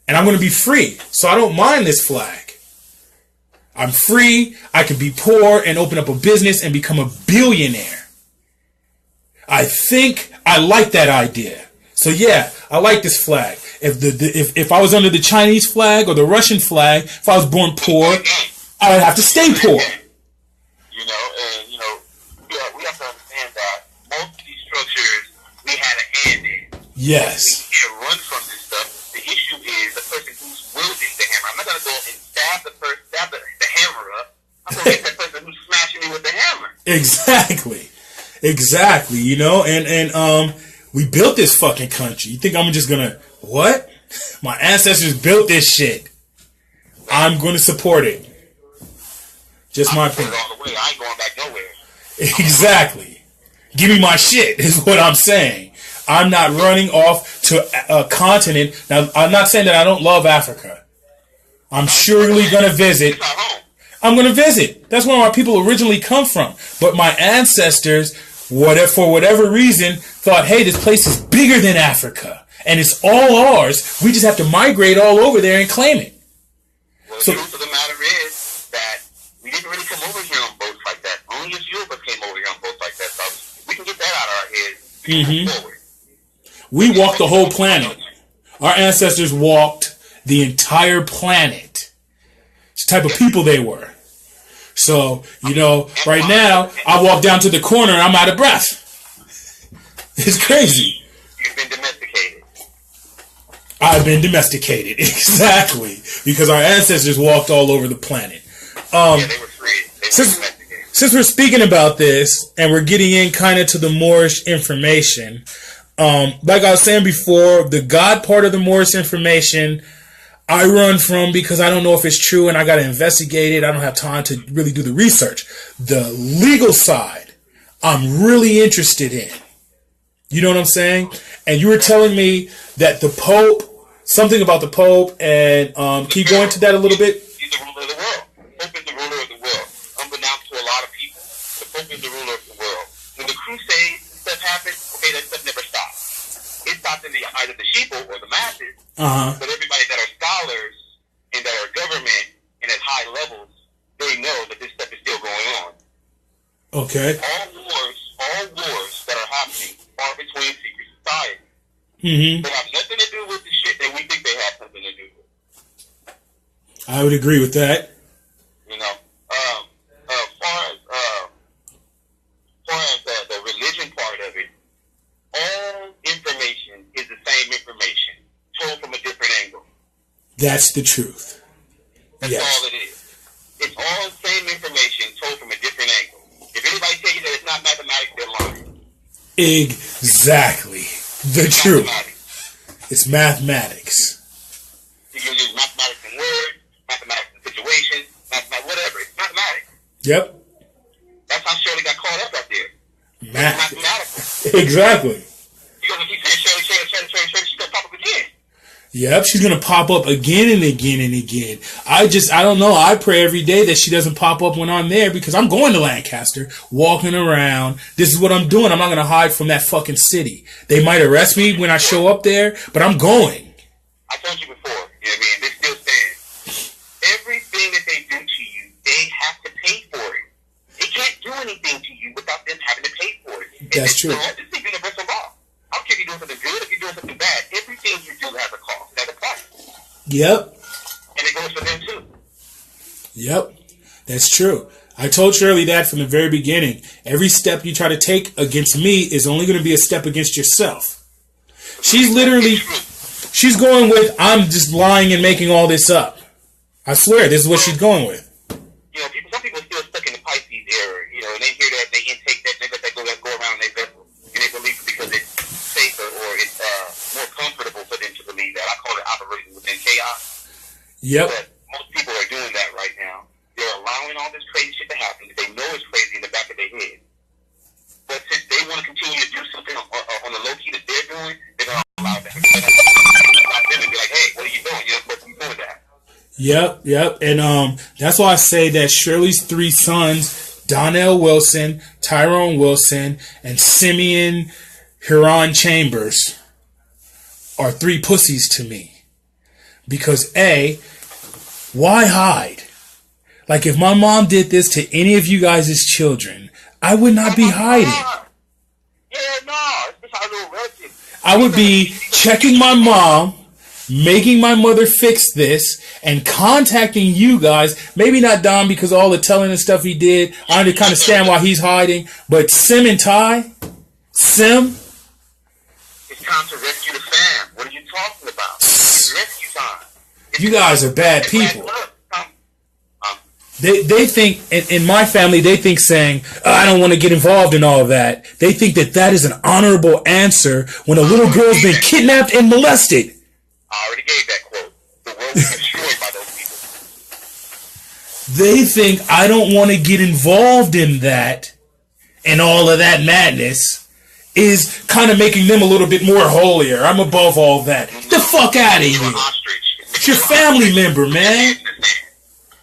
and I'm going to be free. So I don't mind this flag. I'm free. I can be poor and open up a business and become a billionaire. I think I like that idea. So yeah, I like this flag. If I was under the Chinese flag or the Russian flag, if I was born poor, I would have to stay poor. You know, and you know, we have to understand that most of these structures we had a hand in. Yes. We can't run from this stuff. The issue is the person who's wielding the hammer. I'm not gonna go and stab the hammer up. I'm gonna get that person who's smashing me with the hammer. Exactly. You know, and we built this fucking country. You think I'm just gonna what? My ancestors built this shit. I'm gonna support it. Just my opinion. All the way. I ain't going back nowhere. Exactly. Give me my shit is what I'm saying. I'm not running off to a continent. Now, I'm not saying that I don't love Africa. I'm surely going to visit. I'm going to visit. That's where my people originally come from. But my ancestors, for whatever reason, thought, hey, this place is bigger than Africa. And it's all ours. We just have to migrate all over there and claim it. Well, the truth of the matter is that we didn't really come over here on boats like that. Only a few of us came over here on boats like that. So we can get that out of our heads. Mm-hmm. We walked the whole planet. Our ancestors walked the entire planet. It's the type of people they were. So, you know, right now, I walk down to the corner and I'm out of breath. It's crazy. You've been domesticated. I've been domesticated. Exactly. Because our ancestors walked all over the planet. Yeah, they were free. Since we're speaking about this and we're getting in kind of to the Moorish information, like I was saying before, the God part of the Moorish information I run from because I don't know if it's true and I got to investigate it. I don't have time to really do the research. The legal side, I'm really interested in. You know what I'm saying? And you were telling me that the Pope, something about the Pope, and can you go into that a little bit? He's the ruler of the world. The Pope is the ruler of the world. Unbeknownst to a lot of people, the Pope is the ruler of the world. When the Crusades stuff happened, okay, that stuff never stopped. It stopped in the eyes of the sheeple or the masses, but everybody that are scholars and that are government and at high levels, they know that this stuff is still going on. Okay. All wars that are happening are between secret societies. Mm-hmm. They have nothing to do with the shit that we think they have something to do with. I would agree with that. You know, far as the religion part of it, all information is the same information, told from a different angle. That's the truth. That's all it is. It's all the same information, told from a different angle. If anybody tell you that it's not mathematics, they're lying. Exactly. The truth. It's mathematics. You can use mathematics in words, mathematics in situations, mathematics, whatever. It's mathematics. Yep. That's how Shirley got caught up there. Mathematical. Exactly. Because if you say Shirley, she's going to pop up again. Yep, she's going to pop up again and again and again. I don't know. I pray every day that she doesn't pop up when I'm there because I'm going to Lancaster, walking around. This is what I'm doing. I'm not going to hide from that fucking city. They might arrest me when I show up there, but I'm going. I told you before, you know what I mean? This still stands. Everything that they do to you, they have to pay for it. They can't do anything to you without them having to pay for it. That's true. It's the universal law. I don't care if you're doing something good, if you're doing something bad. Everything you do has a cost. It has a price. Yep. And it goes for them too. Yep. That's true. I told Shirley that from the very beginning. Every step you try to take against me is only going to be a step against yourself. She's going with, I'm just lying and making all this up. I swear, this is what she's going with. You know, some people are still stuck in the Pisces era, you know, and they hear that, they intake that, they let that go around their vessel. And they believe it because it's safer or it's more comfortable for them to believe that. I call it operating within chaos. Yep. But most people are doing that right now. They're allowing all this crazy shit to happen that they know is crazy in the back of their head. But since they want to continue to do something on the low key that they're doing, they're going to allow that. They're going to stop them and be like, hey, what are you doing? You're supposed to be doing that. Yep. And that's why I say that Shirley's three sons, Donnell Wilson, Tyrone Wilson, and Simeon Huron Chambers are three pussies to me. Because A, why hide? Like, if my mom did this to any of you guys as children, I would not be hiding. Yeah, no, it's how little relative. I would be checking my mom, making my mother fix this, and contacting you guys. Maybe not Dom because of all the telling and stuff he did. I understand why he's hiding. But Sim and Ty? Sim? It's time to rescue the fam. What are you talking about? It's rescue time. You guys are bad people. They think, in my family, they think saying, I don't want to get involved in all of that. They think that is an honorable answer when a little girl's been kidnapped and molested. I already gave that quote. The world was destroyed by those people. They think I don't want to get involved in that and all of that madness is kind of making them a little bit more holier. I'm above all that. Get the fuck out of here. You're an ostrich. It's your family member, man.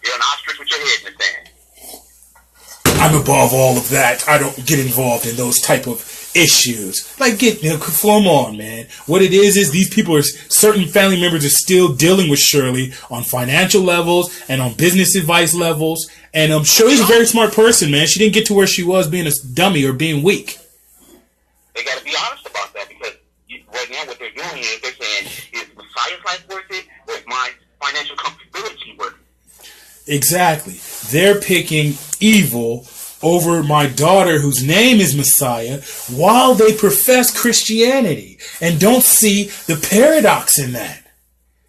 You're an ostrich with your head in the sand. I'm above all of that. I don't get involved in those type of issues. Like, come on, man. What it is these people are, certain family members are still dealing with Shirley on financial levels and on business advice levels. And Shirley's a very smart person, man. She didn't get to where she was being a dummy or being weak. They got to be honest about that because right now what they're doing is they're saying, is Messiah's life worth it or is my financial comfortability worth it? Exactly. They're picking evil over my daughter whose name is Messiah while they profess Christianity and don't see the paradox in that.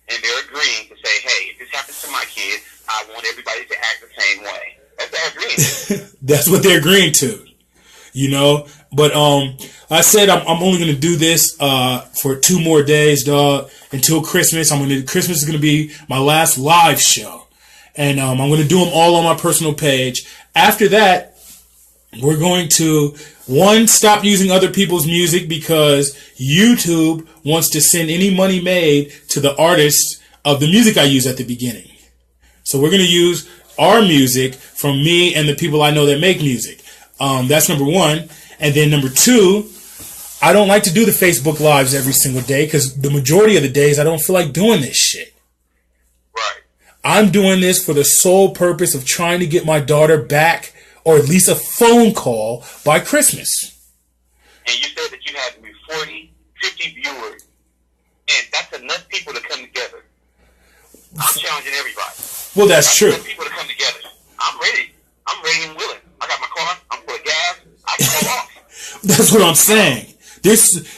And they're agreeing to say, hey, if this happens to my kid, I want everybody to act the same way. That's what they're agreeing to. That's what they're agreeing to. You know? But I said I'm only going to do this for 2 more days, dog, until Christmas. Christmas is going to be my last live show. And I'm going to do them all on my personal page. After that, we're going to, stop using other people's music because YouTube wants to send any money made to the artists of the music I use at the beginning. So we're going to use our music from me and the people I know that make music. That's number 1. And then number 2, I don't like to do the Facebook Lives every single day because the majority of the days I don't feel like doing this shit. I'm doing this for the sole purpose of trying to get my daughter back, or at least a phone call, by Christmas. And you said that you had 40, 50 viewers, and that's enough people to come together. I'm challenging everybody. Well, that's true. Enough people to come together. I'm ready. I'm ready and willing. I got my car. I'm full of gas. I can go off. That's what I'm saying.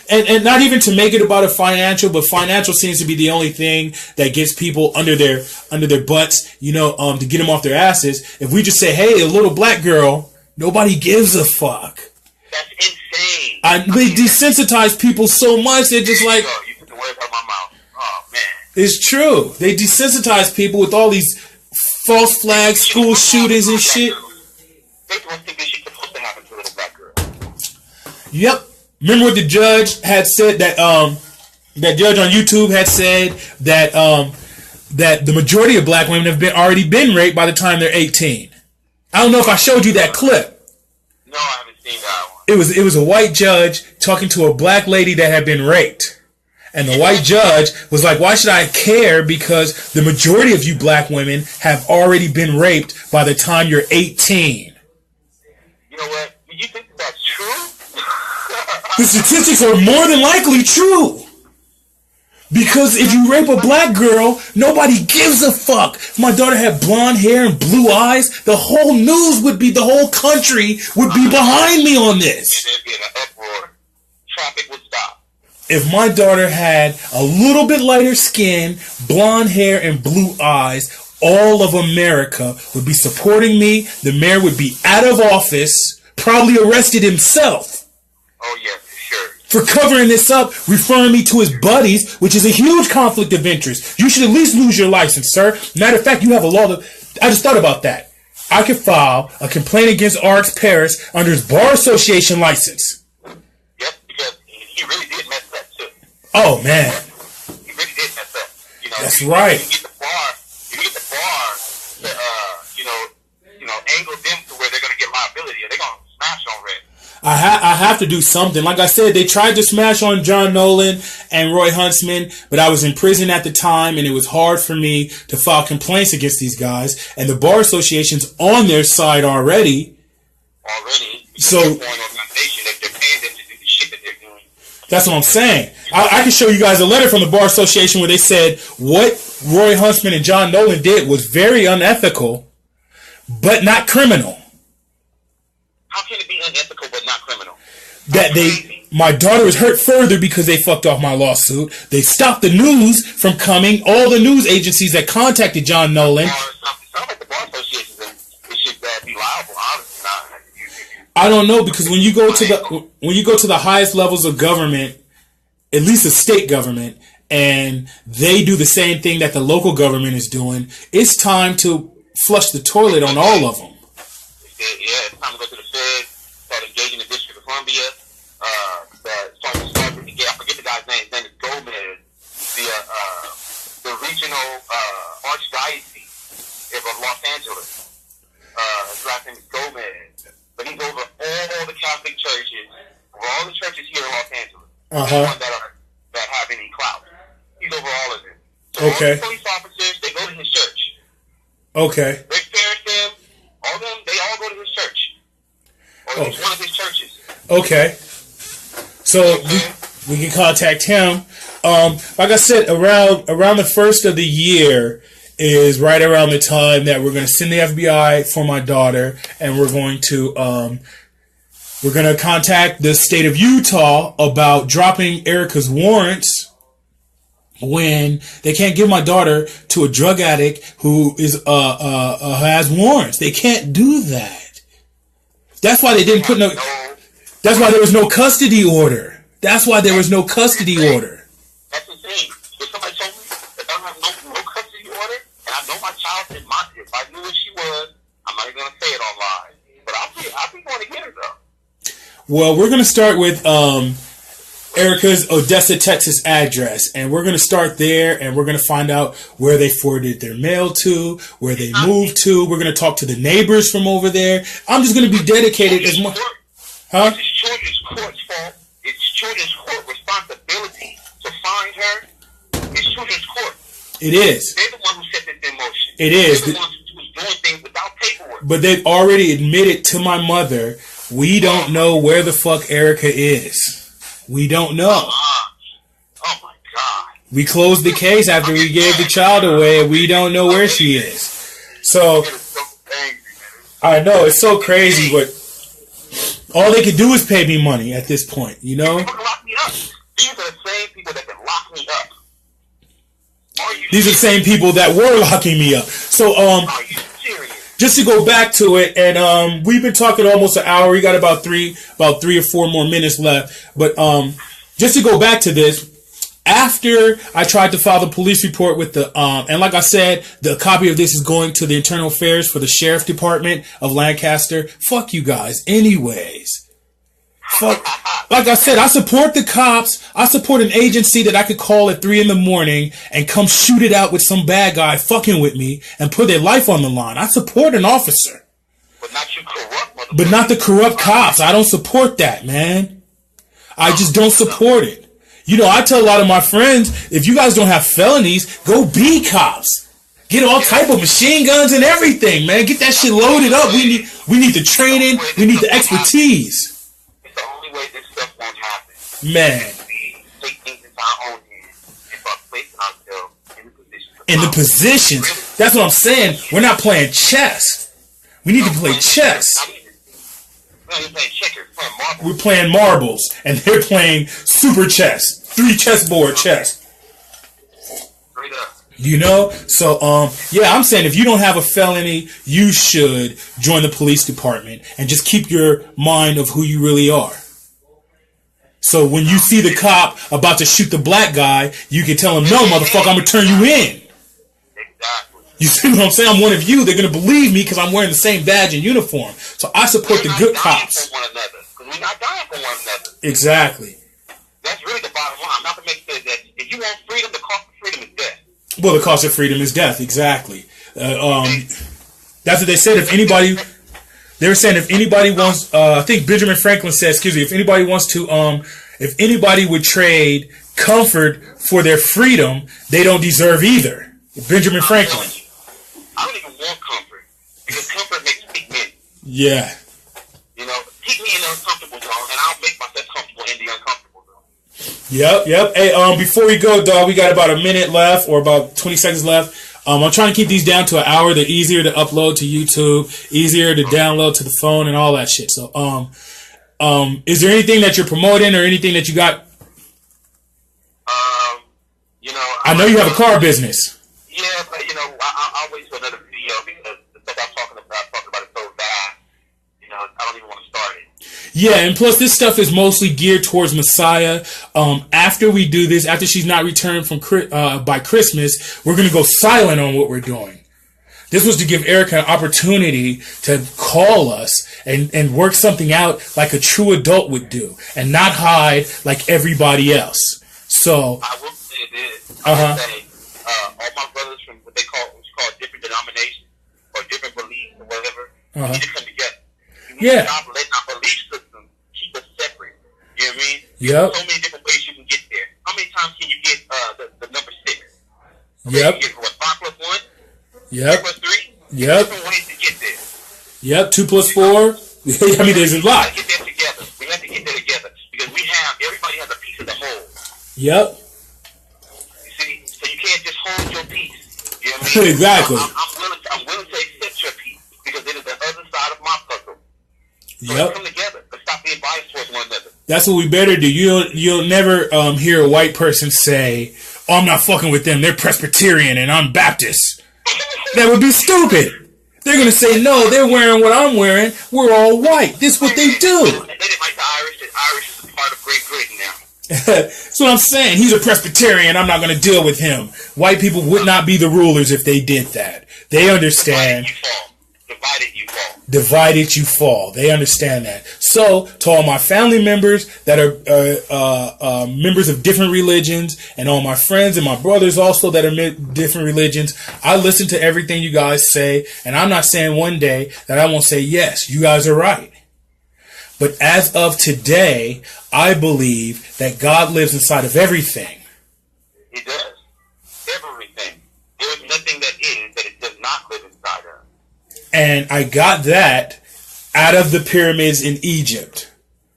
And not even to make it about a financial, but financial seems to be the only thing that gets people under their butts, to get them off their asses. If we just say, hey, a little black girl, nobody gives a fuck. That's insane. They desensitize people so much, they're just like... You took the words out of my mouth. Oh, man. It's true. They desensitize people with all these false flag school shootings and shit. They don't think this shit's supposed to happen to a little black girl. Yep. Remember what the judge had said that judge on YouTube had said that that the majority of black women have already been raped by the time they're 18. I don't know if I showed you that clip. No, I haven't seen that one. It was a white judge talking to a black lady that had been raped. And the white judge was like, why should I care? Because the majority of you black women have already been raped by the time you're 18. You know what? Do you think that's true? The statistics are more than likely true. Because if you rape a black girl, nobody gives a fuck. If my daughter had blonde hair and blue eyes, the whole country would be behind me on this. There'd be an uproar. Traffic would stop. If my daughter had a little bit lighter skin, blonde hair, and blue eyes, all of America would be supporting me. The mayor would be out of office, probably arrested himself. Oh, yeah, for sure. For covering this up, referring me to his buddies, which is a huge conflict of interest. You should at least lose your license, sir. Matter of fact, you have a law that... I just thought about that. I could file a complaint against R.Rex Paris under his Bar Association license. Yep, because he really did mess up, too. Oh, man. He really did mess up. That's right. If you get the bar to, angle them to where they're going to get liability, or they're going to smash on red. I have to do something. Like I said, they tried to smash on John Nolan and Roy Huntsman, but I was in prison at the time, and it was hard for me to file complaints against these guys. And the Bar Association's on their side already. So that's what I'm saying. I can show you guys a letter from the Bar Association where they said what Roy Huntsman and John Nolan did was very unethical, but not criminal. How can it be unethical but not criminal? My daughter was hurt further because they fucked off my lawsuit. They stopped the news from coming. All the news agencies that contacted John Nolan. It sounds like the Bar Association should be liable. Honestly, not. I don't know, because when you go to the highest levels of government, at least the state government, and they do the same thing that the local government is doing, it's time to flush the toilet on all of them. Yeah, it's time to go to the Fed, start engaging the District of Columbia. I forget the guy's name. His name is Gomez. The regional archdiocese of Los Angeles. His last name is Gomez. But he's over all the Catholic churches, over all the churches here in Los Angeles. The ones that have any clout. He's over all of them. So all the police officers, they go to his church. Okay. Rick Parris, all of them, they all go to his church. Or at least one of his churches. Okay. So we can contact him. Like I said, around the first of the year is right around the time that we're going to send the FBI for my daughter, and we're going to contact the state of Utah about dropping Erica's warrants when they can't give my daughter to a drug addict who has warrants. They can't do that. That's why they didn't put no. That's why there was no custody order. That's why there was no custody order. That's the thing. If somebody told me that I don't have no custody order, and I know my child is if I knew what she was, I'm not even gonna say it online. But I'll be going to get her though. Well, we're gonna start with Erica's Odessa, Texas address, and we're going to start there, and we're going to find out where they forwarded their mail to, where they moved to. We're going to talk to the neighbors from over there. I'm just going to be dedicated as much. Huh? It's children's court's fault. It's children's court responsibility to find her. It's children's court. It is. They're the one who set this in motion. It is. They're the ones who's doing things without paperwork. But they've already admitted to my mother, we don't know where the fuck Erica is. We don't know. Oh my God. We closed the case after we gave the child away, and we don't know where she is. So, I know, it's so crazy, but all they can do is pay me money at this point, you know? People can lock me up. These are the same people that can lock me up. These are the same people that were locking me up. So, are you serious? Just to go back to it, and we've been talking almost an hour. We got about three or four more minutes left. But just to go back to this, after I tried to file the police report with the and like I said, the copy of this is going to the Internal Affairs for the Sheriff Department of Lancaster. Fuck you guys, anyways. Fuck. Like I said, I support the cops. I support an agency that I could call at 3 a.m. and come shoot it out with some bad guy fucking with me and put their life on the line. I support an officer. But not you corrupt motherfucker. But not the corrupt cops. I don't support that, man. I just don't support it. You know, I tell a lot of my friends, if you guys don't have felonies, go be cops. Get all type of machine guns and everything, man. Get that shit loaded up. We need the training. We need the expertise. Man. In the positions. That's what I'm saying. We're not playing chess. We need to play chess. We're playing marbles. And they're playing super chess. 3 chessboard chess. You know? So, yeah, I'm saying if you don't have a felony, you should join the police department and just keep your mind of who you really are. So when you see the cop about to shoot the black guy, you can tell him, no, motherfucker, I'm going to turn you in. Exactly. You see what I'm saying? I'm one of you. They're going to believe me because I'm wearing the same badge and uniform. So I support the good cops. We're not dying for one another. Exactly. That's really the bottom line. Not to make sure that if you want freedom, the cost of freedom is death. Well, the cost of freedom is death. Exactly. That's what they said. If anybody... They were saying if anybody wants, I think Benjamin Franklin said, excuse me, if anybody wants to, if anybody would trade comfort for their freedom, they don't deserve either. Benjamin Franklin. I don't even want comfort because comfort makes me men. Yeah. You know, keep me in the uncomfortable zone, and I'll make myself comfortable in the uncomfortable zone. Yep. Hey, before we go, dog, we got about a minute left or about 20 seconds left. I'm trying to keep these down to an hour. They're easier to upload to YouTube, easier to download to the phone, and all that shit. So, is there anything that you're promoting or anything that you got? You know, I know you have a car business. Yeah, but you know, I'll wait till another video because the stuff I'm talking about is so vast. You know, I don't even want to start it. Yeah, and plus this stuff is mostly geared towards Messiah. After we do this, after she's not returned from by Christmas, we're gonna go silent on what we're doing. This was to give Erica an opportunity to call us and work something out like a true adult would do, and not hide like everybody else. So I will say this. I will say, all my brothers from what they call different denominations or different beliefs or whatever, we need to come together. We need to stop letting our belief system keep us separate. You know what I mean? Yep. There's so many different ways you can get there. How many times can you get the number 6? Okay, Yep. You get what, 5 plus 1? Yep. 3 plus 3? Yep. Different ways to get there. Yep. 2 plus 4. I mean, there's a lot. We have to get that together. We have to get that together because everybody has a piece of the whole. Yep. You see, so you can't just hold your piece. You know what I mean? Exactly. I'm willing to accept your piece because it is the other side of my puzzle. So Yep. let's come together. Let's stop being biased towards one another. That's what we better do. You'll never hear a white person say, "Oh, I'm not fucking with them. They're Presbyterian and I'm Baptist." That would be stupid. They're gonna say, "No, they're wearing what I'm wearing. We're all white. This is what they do." They didn't like the Irish. The Irish is a part of Great Britain now. That's what I'm saying. He's a Presbyterian. I'm not going to deal with him. White people would not be the rulers if they did that. They understand. Divided you fall. Divided you fall. They understand that. So, to all my family members that are members of different religions, and all my friends and my brothers also that are different religions, I listen to everything you guys say, and I'm not saying one day that I won't say, yes, you guys are right. But as of today, I believe that God lives inside of everything. He does. Everything. There is nothing that it does not live inside of. And I got that out of the pyramids in Egypt.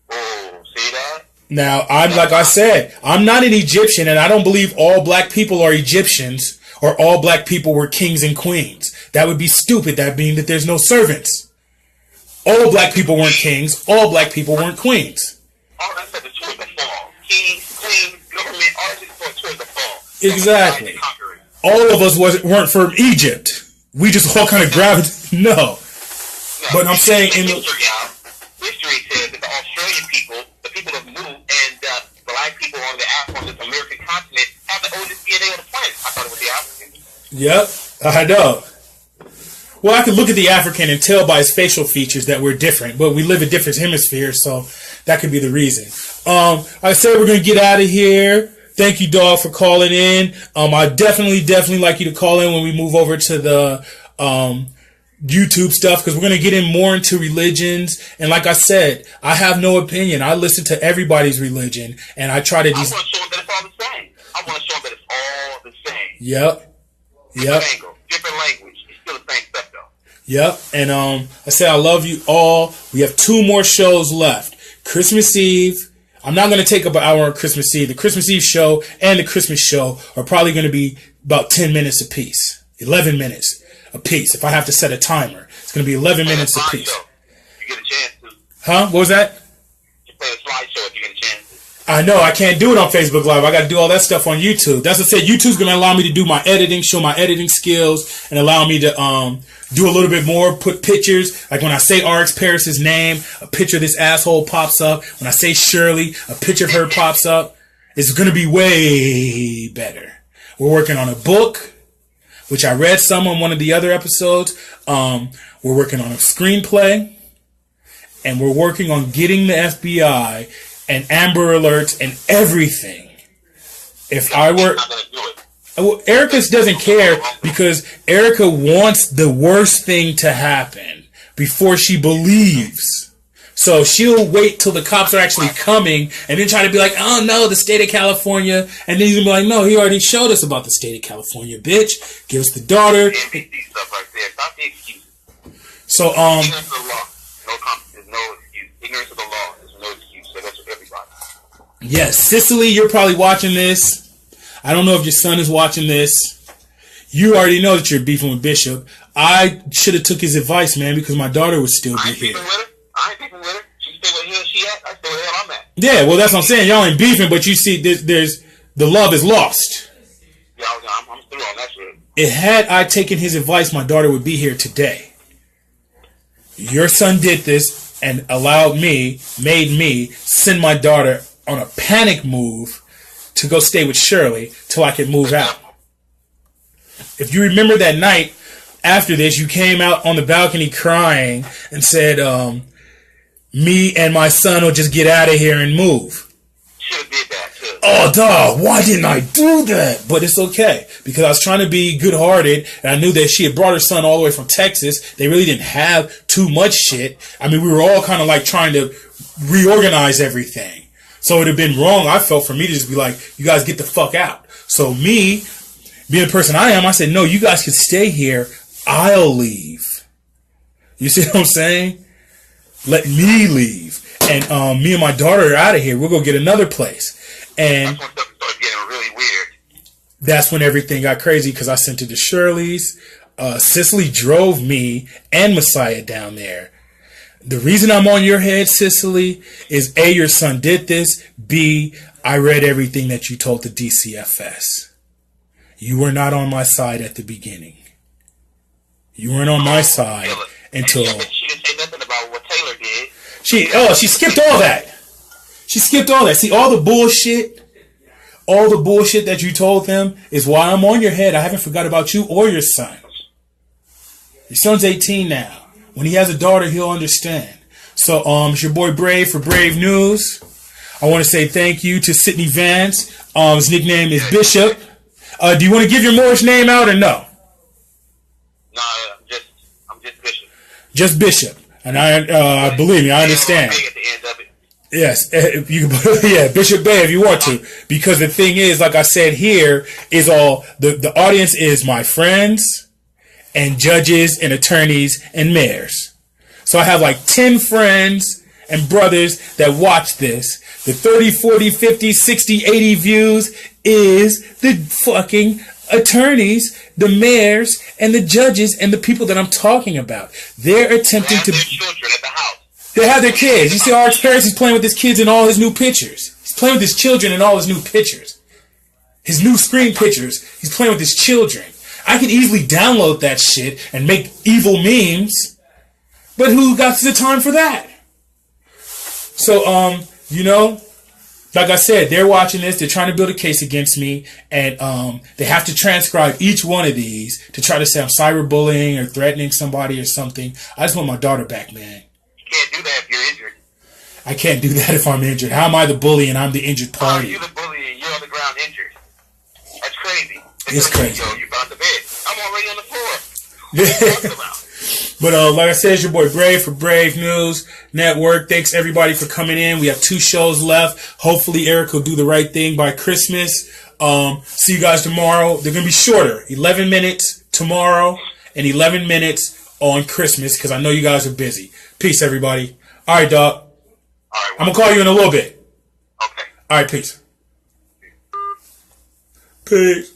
Oh, see that? Now, like I said, I'm not an Egyptian, and I don't believe all black people are Egyptians or all black people were kings and queens. That would be stupid. That means that there's no servants. All black people weren't kings. All black people weren't queens. All that stuff is towards the fall. Kings, queens, government, all this is towards the fall. Exactly. All of us weren't from Egypt. We just all kind of grabbed. No. But I'm saying in the history says that the Australian people, the people of Mu, and black people on the American continent have the oldest DNA on the planet. I thought it was the Africans. Yep, I know. Well, I could look at the African and tell by his facial features that we're different, but we live in different hemispheres, so that could be the reason. I said we're going to get out of here. Thank you, dog, for calling in. I definitely like you to call in when we move over to the YouTube stuff, because we're going to get in more into religions. And like I said, I have no opinion. I listen to everybody's religion, and I try to... I want to show them that it's all the same. I want to show them that it's all the same. Yep. Different angle, different language. It's still the same stuff, though. Yep. And I said I love you all. We have 2 more shows left. Christmas Eve. I'm not going to take up an hour on Christmas Eve. The Christmas Eve show and the Christmas show are probably going to be about 10 minutes apiece. 11 minutes apiece. If I have to set a timer, it's going to be 11 minutes apiece. You get a chance to. Huh? What was that? You play a slideshow if you get a chance to. I know. I can't do it on Facebook Live. I got to do all that stuff on YouTube. That's what I said. YouTube's going to allow me to do my editing, show my editing skills, and allow me to do a little bit more, put pictures. Like when I say R.X. Paris's name, a picture of this asshole pops up. When I say Shirley, a picture of her pops up. It's going to be way better. We're working on a book, which I read some on one of the other episodes. We're working on a screenplay, and we're working on getting the FBI and Amber Alerts and everything. If I were... Well, Erica doesn't care because Erica wants the worst thing to happen before she believes. So she'll wait till the cops are actually coming and then try to be like, oh no, the state of California. And then he's gonna be like, no, he already showed us about the state of California, bitch. Give us the daughter. NBC stuff right there. Stop the excuses. So, ignorance of the law. There's no excuse. Ignorance of the law. There's no excuse. So that's for everybody. Yes, Cicely, you're probably watching this. I don't know if your son is watching this. You already know that you're beefing with Bishop. I should have took his advice, man, because my daughter would still be here. I ain't beefing with her. She stay where the hell she at. I stay where the hell I'm at. Yeah, well, that's what I'm saying. Y'all ain't beefing, but you see, there's the love is lost. Yeah, I'm through on that shit. It had I taken his advice, my daughter would be here today. Your son did this and made me send my daughter on a panic move to go stay with Shirley till I could move out. If you remember that night after this, you came out on the balcony crying and said, me and my son will just get out of here and move. Should have did that too. Oh, dog, why didn't I do that? But it's okay, because I was trying to be good-hearted, and I knew that she had brought her son all the way from Texas. They really didn't have too much shit. I mean, we were all kind of like trying to reorganize everything. So it would have been wrong, I felt, for me to just be like, you guys get the fuck out. So me, being the person I am, I said, no, you guys can stay here. I'll leave. You see what I'm saying? Let me leave. And me and my daughter are out of here. We'll go get another place. And that's when stuff started getting really weird. That's when everything got crazy, because I sent it to Shirley's. Cicely drove me and Messiah down there. The reason I'm on your head, Cicely, is A, your son did this. B, I read everything that you told the D.C.F.S. You were not on my side at the beginning. You weren't on my side until... She didn't say nothing about what Taylor did. She skipped all that. She skipped all that. See, all the bullshit that you told them is why I'm on your head. I haven't forgot about you or your son. Your son's 18 now. When he has a daughter, he'll understand. So, it's your boy Brave for Brave News. I want to say thank you to Sidney Vance. His nickname is Bishop. Do you want to give your Moorish name out or no? No, I'm just Bishop. Just Bishop. And I believe me, I understand. At the end of it. Yes, you can, Bishop Bay if you want to. Because the thing is, like I said here, is all the audience is my friends and judges and attorneys and mayors. So I have like 10 friends and brothers that watch this. The 30, 40, 50, 60, 80 views is the fucking attorneys, the mayors, and the judges, and the people that I'm talking about. They're attempting to... They have their children at the house. They have their kids. You see, R.Rex Paris, he's playing with his kids in all his new pictures. He's playing with his children in all his new pictures. His new screen pictures. He's playing with his children. I could easily download that shit and make evil memes, but who got the time for that? So, like I said, they're watching this. They're trying to build a case against me, and they have to transcribe each one of these to try to say I'm cyberbullying or threatening somebody or something. I just want my daughter back, man. You can't do that if you're injured. I can't do that if I'm injured. How am I the bully and I'm the injured party? You're the bully and you're on the ground injured. That's crazy. It's crazy. You got the bed. I'm already on the floor. But like I said, it's your boy Brave for Brave News Network. Thanks everybody for coming in. We have 2 shows left. Hopefully Eric will do the right thing by Christmas. See you guys tomorrow. They're going to be shorter. 11 minutes tomorrow and 11 minutes on Christmas, because I know you guys are busy. Peace, everybody. All right, dog. All right, I'm going to call you in a little bit. Okay. All right, peace. Peace.